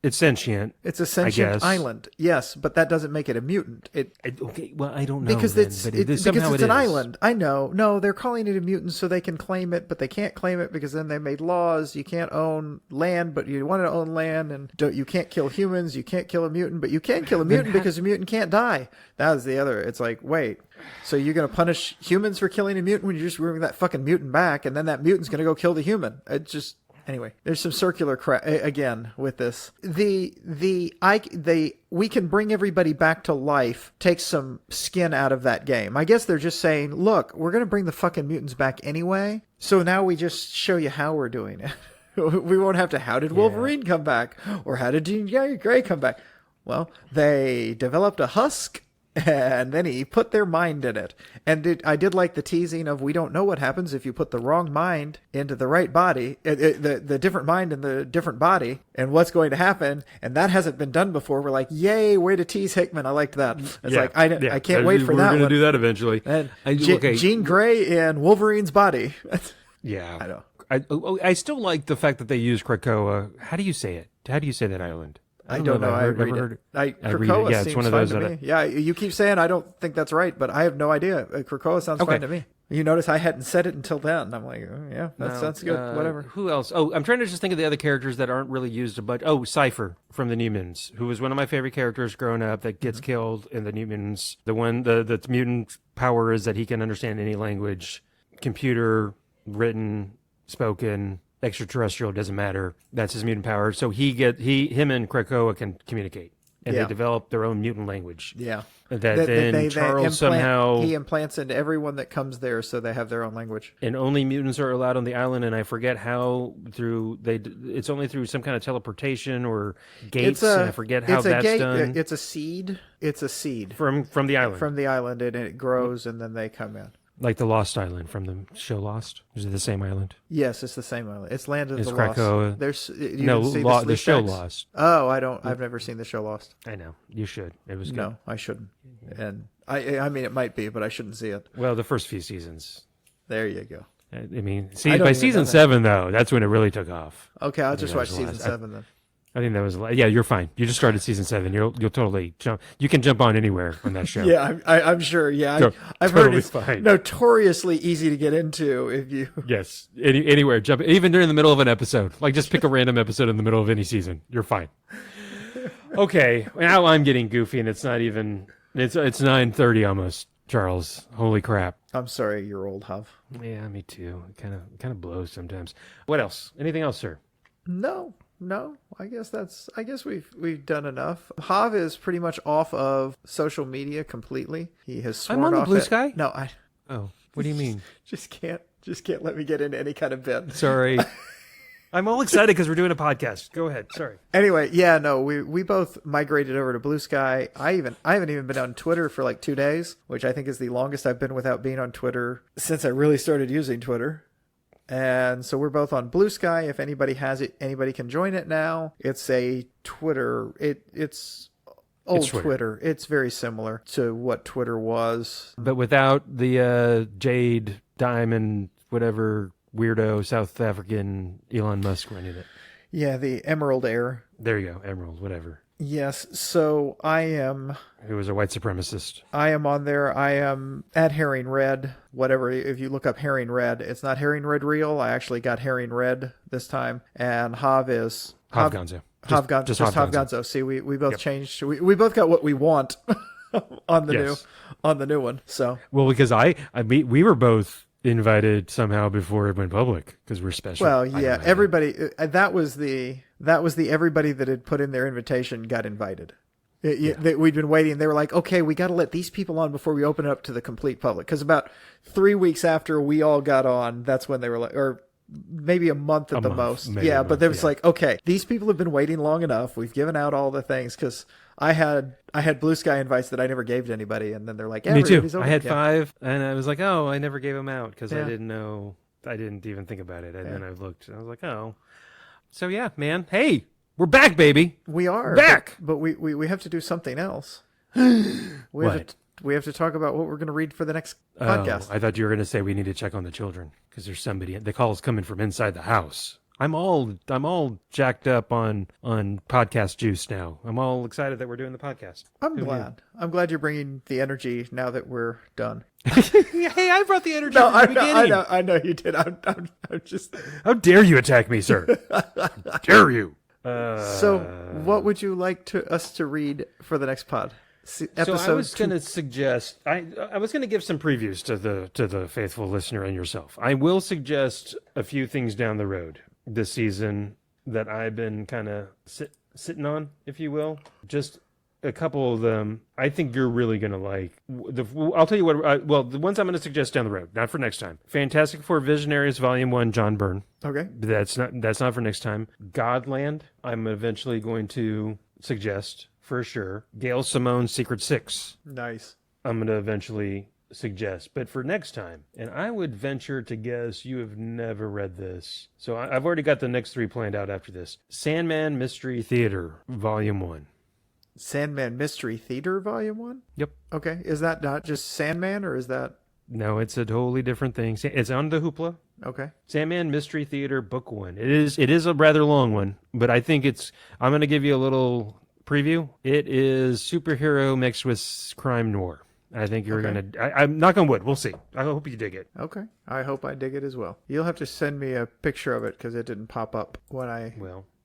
[SPEAKER 1] It's sentient.
[SPEAKER 2] It's a sentient island. Yes, but that doesn't make it a mutant.
[SPEAKER 1] Okay, well, I don't know.
[SPEAKER 2] Because
[SPEAKER 1] then,
[SPEAKER 2] it's
[SPEAKER 1] somehow
[SPEAKER 2] an island. I know. No, they're calling it a mutant so they can claim it, but they can't claim it because then they made laws. You can't own land, but you want to own land, and you can't kill humans. You can't kill a mutant, but you can kill a mutant because a mutant can't die. That was the other. It's like, wait, so you're going to punish humans for killing a mutant when you just bring that fucking mutant back, and then that mutant's going to go kill the human? It's just. Anyway, there's some circular crap again with this. We can bring everybody back to life, take some skin out of that game. I guess they're just saying, look, we're going to bring the fucking mutants back anyway. So now we just show you how we're doing it. We won't have to, how did Wolverine come back? Or how did Jean Grey come back? Well, they developed a husk. And then he put their mind in it. And I did like the teasing of, we don't know what happens if you put the wrong mind into the right body, the different mind in the different body, and what's going to happen. And that hasn't been done before. We're like, yay, way to tease Hickman. I liked that. It's I can't wait for that one.
[SPEAKER 1] We're going to do that eventually.
[SPEAKER 2] And Jean Grey in Wolverine's body.
[SPEAKER 1] Yeah.
[SPEAKER 2] I know.
[SPEAKER 1] I still like the fact that they use Krakoa. How do you say it? How do you say that island?
[SPEAKER 2] I don't know. I read it. Krakoa seems fine to me. Yeah, you keep saying I don't think that's right, but I have no idea. Krakoa sounds fine to me. You notice I hadn't said it until then. I'm like, oh, yeah, that sounds good. Whatever.
[SPEAKER 1] Who else? Oh, I'm trying to just think of the other characters that aren't really used a bunch. Oh, Cypher from the New Mutants, who was one of my favorite characters growing up that gets killed in the New Mutants. The one, the mutant power is that he can understand any language, computer, written, spoken, extraterrestrial, doesn't matter. That's his mutant power. So him and Krakoa can communicate, and they develop their own mutant language.
[SPEAKER 2] Yeah.
[SPEAKER 1] That Charles somehow
[SPEAKER 2] he implants into everyone that comes there, so they have their own language.
[SPEAKER 1] And only mutants are allowed on the island. And I forget how it's only through some kind of teleportation or gates. And I forget how that's done.
[SPEAKER 2] It's a seed. It's a seed
[SPEAKER 1] from the island.
[SPEAKER 2] From the island, and it grows, and then they come in.
[SPEAKER 1] Like the Lost Island from the show Lost. Is it the same island?
[SPEAKER 2] Yes, it's the same island. It's Land of the
[SPEAKER 1] Krakoa.
[SPEAKER 2] Lost. There's
[SPEAKER 1] the show Lost.
[SPEAKER 2] Oh, I've never seen the show Lost.
[SPEAKER 1] I know. You should. It was good.
[SPEAKER 2] No, I shouldn't. And I mean, it might be, but I shouldn't see it.
[SPEAKER 1] Well, the first few seasons.
[SPEAKER 2] There you go.
[SPEAKER 1] I mean, by season 7 though, that's when it really took off.
[SPEAKER 2] Okay, I'll just watch season 7 then.
[SPEAKER 1] I think that was you're fine. You just started season 7. You'll totally jump. You can jump on anywhere on that show.
[SPEAKER 2] Yeah, I'm sure. Yeah, I've heard it's notoriously easy to get into if you.
[SPEAKER 1] Yes, anywhere jump, even during the middle of an episode. Like just pick a random episode in the middle of any season. You're fine. Okay, now I'm getting goofy, and it's not even. It's 9:30 almost. Charles, holy crap!
[SPEAKER 2] I'm sorry, you're old, Hav.
[SPEAKER 1] Yeah, me too. It kind of blows sometimes. What else? Anything else, sir?
[SPEAKER 2] No, I guess we've done enough. Hav is pretty much off of social media completely. He has sworn
[SPEAKER 1] I'm on
[SPEAKER 2] off
[SPEAKER 1] the Blue Sky?
[SPEAKER 2] No,
[SPEAKER 1] Oh, what do you mean?
[SPEAKER 2] just can't let me get into any kind of bit.
[SPEAKER 1] Sorry. I'm all excited because we're doing a podcast. Go ahead. Sorry.
[SPEAKER 2] Anyway, yeah, no, we both migrated over to Blue Sky. I haven't even been on Twitter for like 2 days, which I think is the longest I've been without being on Twitter since I really started using Twitter. And so we're both on Blue Sky. If anybody has it, anybody can join it now. It's a Twitter. It's old Twitter. It's very similar to what Twitter was.
[SPEAKER 1] But without the Jade, Diamond, whatever weirdo South African Elon Musk running it.
[SPEAKER 2] Yeah, the Emerald Air.
[SPEAKER 1] There you go. Emerald, whatever.
[SPEAKER 2] Yes, so I am...
[SPEAKER 1] Who was a white supremacist.
[SPEAKER 2] I am on there. I am at Herring Red, whatever. If you look up Herring Red, it's not Herring Red Real. I actually got Herring Red this time. And Hav is...
[SPEAKER 1] Hav Gonzo.
[SPEAKER 2] Just Hav Gonzo. See, we both changed. We both got what we want on the new one. So
[SPEAKER 1] well, because we were both invited somehow before it went public because we're special.
[SPEAKER 2] Well, yeah, everybody. That was the everybody that had put in their invitation got invited. We'd been waiting. They were like, okay, we got to let these people on before we open it up to the complete public. Because about 3 weeks after we all got on, that's when they were like, or maybe a month at the most. Yeah, but there was like, okay, these people have been waiting long enough. We've given out all the things because I had Blue Sky invites that I never gave to anybody, and then they're like, yeah,
[SPEAKER 1] me too. I had 5, and I was like, oh, I never gave them out because I didn't know. I didn't even think about it, and then I looked, and I was like, oh. So yeah, man. Hey, we're back, baby.
[SPEAKER 2] We are
[SPEAKER 1] back,
[SPEAKER 2] but we have to do something else. We have to talk about what we're going to read for the next podcast.
[SPEAKER 1] I thought you were going to say we need to check on the children because there's somebody. The call's coming from inside the house. I'm all jacked up on podcast juice now. I'm all excited that we're doing the podcast.
[SPEAKER 2] I'm glad. I'm glad you're bringing the energy now that we're done.
[SPEAKER 1] Hey, I brought the energy. No, from the beginning.
[SPEAKER 2] I know you did. I'm just.
[SPEAKER 1] How dare you attack me, sir? How dare you?
[SPEAKER 2] So, what would you like us to read for the next pod? Episode
[SPEAKER 1] so I was going to suggest. I was going to give some previews to the faithful listener and yourself. I will suggest a few things down the road this season that I've been kind of sitting on, if you will. Just a couple of them I think you're really going to like. I'll tell you what, the ones I'm going to suggest down the road, not for next time. Fantastic Four Visionaries, Volume 1, John Byrne.
[SPEAKER 2] Okay.
[SPEAKER 1] That's not for next time. Godland, I'm eventually going to suggest, for sure. Gail Simone's Secret Six.
[SPEAKER 2] Nice.
[SPEAKER 1] I'm going to eventually suggest, but for next time, and I would venture to guess you have never read this, so I've already got the next 3 planned out after this. Sandman Mystery Theater, Volume 1.
[SPEAKER 2] Sandman Mystery Theater, Volume 1?
[SPEAKER 1] Yep.
[SPEAKER 2] Okay. Is that not just Sandman, or is that...
[SPEAKER 1] No, it's a totally different thing. It's on the Hoopla.
[SPEAKER 2] Okay.
[SPEAKER 1] Sandman Mystery Theater, Book 1. It is a rather long one, but I think I'm going to give you a little preview. It is superhero mixed with crime noir. I think you're going to... I'm knock on wood. We'll see. I hope you dig it.
[SPEAKER 2] Okay. I hope I dig it as well. You'll have to send me a picture of it because it didn't pop up when I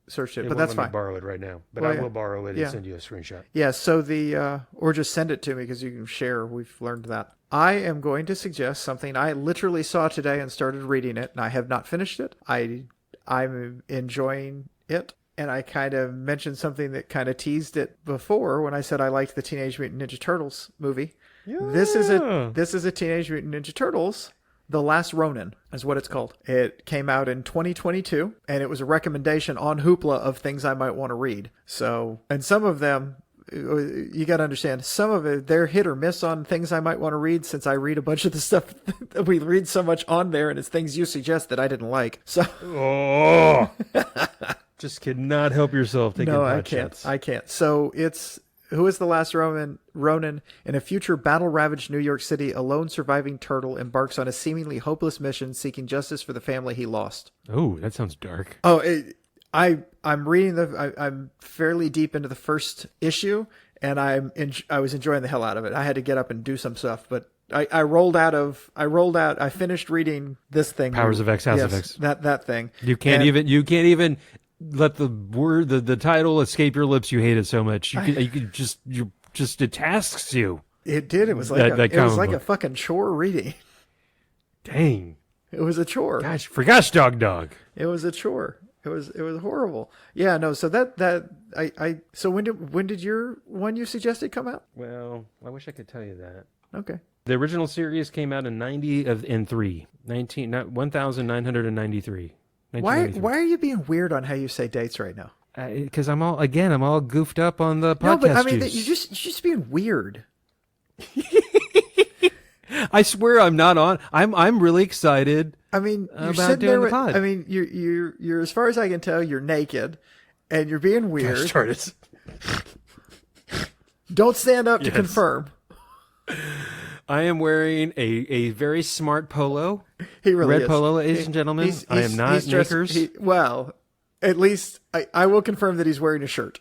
[SPEAKER 2] searched it. But that's fine.
[SPEAKER 1] I borrow it right now. But I will borrow it and send you a screenshot.
[SPEAKER 2] Yeah, so or just send it to me because you can share. We've learned that. I am going to suggest something I literally saw today and started reading it, and I have not finished it. I'm enjoying it. And I kind of mentioned something that kind of teased it before when I said I liked the Teenage Mutant Ninja Turtles movie. Yeah. This is a Teenage Mutant Ninja Turtles, The Last Ronin is what it's called. It came out in 2022, and it was a recommendation on Hoopla of things I might want to read. So, and some of them, you got to understand, some of it, they're hit or miss on things I might want to read, since I read a bunch of the stuff that we read so much on there, and it's things you suggest that I didn't like. So,
[SPEAKER 1] just cannot help yourself taking pot shots.
[SPEAKER 2] I can't. So it's Who is the Last Ronin? In a future battle-ravaged New York City, a lone surviving turtle embarks on a seemingly hopeless mission seeking justice for the family he lost.
[SPEAKER 1] Oh, that sounds dark.
[SPEAKER 2] Oh, I'm reading I'm fairly deep into the first issue, and I was enjoying the hell out of it. I had to get up and do some stuff, but I finished reading this thing.
[SPEAKER 1] Powers of X, House of X.
[SPEAKER 2] That thing.
[SPEAKER 1] You can't even let the word, the title escape your lips. You hate it so much. It tasks you.
[SPEAKER 2] It did. It was like a fucking chore reading.
[SPEAKER 1] Dang.
[SPEAKER 2] It was a chore.
[SPEAKER 1] Gosh, for gosh, dog.
[SPEAKER 2] It was a chore. It was horrible. Yeah, no. So so when did your one you suggested come out?
[SPEAKER 1] Well, I wish I could tell you that.
[SPEAKER 2] Okay.
[SPEAKER 1] The original series came out in 1993.
[SPEAKER 2] Why are you being weird on how you say dates right now?
[SPEAKER 1] Because I'm all goofed up on the podcast.
[SPEAKER 2] No, but I mean, you're just being weird.
[SPEAKER 1] I swear I'm not on. I'm really excited.
[SPEAKER 2] I mean, you're
[SPEAKER 1] about
[SPEAKER 2] sitting
[SPEAKER 1] doing
[SPEAKER 2] there.
[SPEAKER 1] The pod.
[SPEAKER 2] I mean, you're as far as I can tell, you're naked, and you're being weird.
[SPEAKER 1] Gosh,
[SPEAKER 2] don't stand up to confirm.
[SPEAKER 1] I am wearing a very smart polo.
[SPEAKER 2] He really
[SPEAKER 1] red
[SPEAKER 2] is.
[SPEAKER 1] Polo, ladies and gentlemen. I am not knickers.
[SPEAKER 2] Well, at least I will confirm that he's wearing a shirt.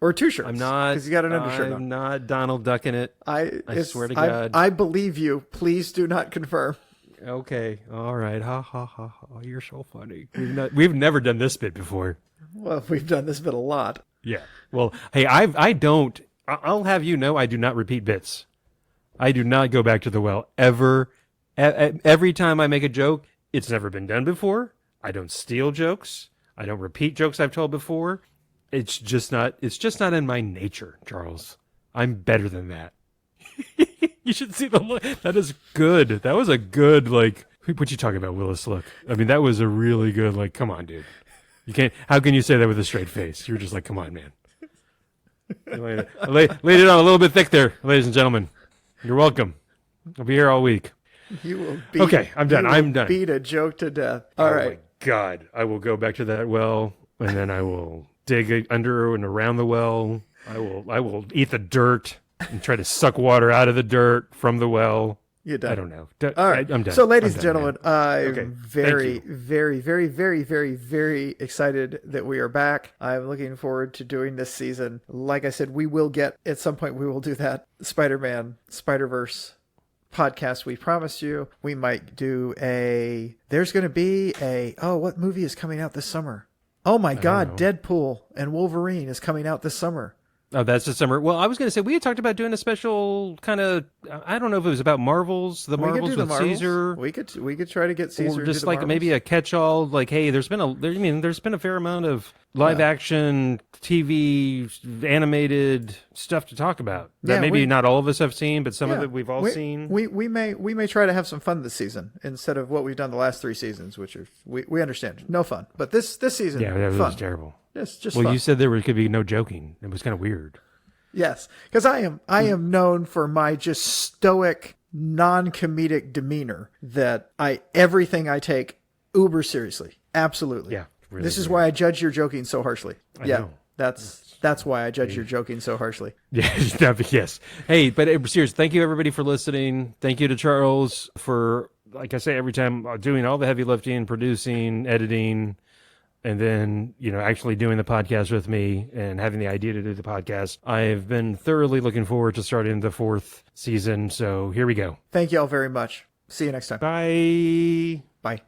[SPEAKER 2] Or 2 shirts.
[SPEAKER 1] I'm not.
[SPEAKER 2] Because you got an undershirt on.
[SPEAKER 1] I'm not Donald Ducking it. I swear to God.
[SPEAKER 2] I believe you. Please do not confirm.
[SPEAKER 1] Okay. All right. Ha ha ha ha. You're so funny. We've never done this bit before.
[SPEAKER 2] Well, we've done this bit a lot.
[SPEAKER 1] Yeah. Well, hey, I'll have you know I do not repeat bits. I do not go back to the well ever. Every time I make a joke, it's never been done before. I don't steal jokes. I don't repeat jokes I've told before. It's just not in my nature, Charles. I'm better than that. You should see the look. That is good. That was a good, what you talking about, Willis, look. I mean, that was a really good, come on, dude. How can you say that with a straight face? You're just like, come on, man. I laid it on a little bit thick there, ladies and gentlemen. You're welcome. I'll be here all week.
[SPEAKER 2] You will beat,
[SPEAKER 1] okay, I'm done. I'm done.
[SPEAKER 2] Beat a joke to death. All right.
[SPEAKER 1] My God, I will go back to that well and then I will dig under and around the well. I will eat the dirt and try to suck water out of the dirt from the well.
[SPEAKER 2] You're done.
[SPEAKER 1] I don't know.
[SPEAKER 2] All right.
[SPEAKER 1] I'm done.
[SPEAKER 2] So, ladies
[SPEAKER 1] I'm
[SPEAKER 2] and gentlemen, I'm
[SPEAKER 1] Okay.
[SPEAKER 2] very, very, very, very, very, very excited that we are back. I'm looking forward to doing this season. Like I said, we will get, at some point, we will do that Spider-Man, Spider-Verse podcast we promised you. We might do there's going to be what movie is coming out this summer? Oh my God, Deadpool and Wolverine is coming out this summer.
[SPEAKER 1] Oh, that's the summer. Well, I was going to say, we had talked about doing a special kind of, I don't know if it was about Marvels, the Marvels with Caesar.
[SPEAKER 2] We could try to get Caesar.
[SPEAKER 1] Or just like maybe a catch-all, like, hey, there's been a fair amount of live action, TV, animated stuff to talk about. That maybe not all of us have seen, but some of it we've all seen.
[SPEAKER 2] We may try to have some fun this season instead of what we've done the last 3 seasons, which are we understand no fun. But this season,
[SPEAKER 1] that
[SPEAKER 2] fun.
[SPEAKER 1] was terrible.
[SPEAKER 2] It's just
[SPEAKER 1] fun.
[SPEAKER 2] You
[SPEAKER 1] said could be no joking. It was kind of weird.
[SPEAKER 2] Yes, because I am known for my just stoic, non-comedic demeanor. That everything I take uber seriously. Absolutely.
[SPEAKER 1] Yeah. Really
[SPEAKER 2] this is why I judge your joking so harshly.
[SPEAKER 1] I know.
[SPEAKER 2] That's why I judge your joking so harshly.
[SPEAKER 1] Yes. Hey, but seriously, thank you everybody for listening. Thank you to Charles for, like I say every time, doing all the heavy lifting, producing, editing, and then, actually doing the podcast with me and having the idea to do the podcast. I've been thoroughly looking forward to starting the 4th season. So here we go.
[SPEAKER 2] Thank you all very much. See you next time.
[SPEAKER 1] Bye.
[SPEAKER 2] Bye.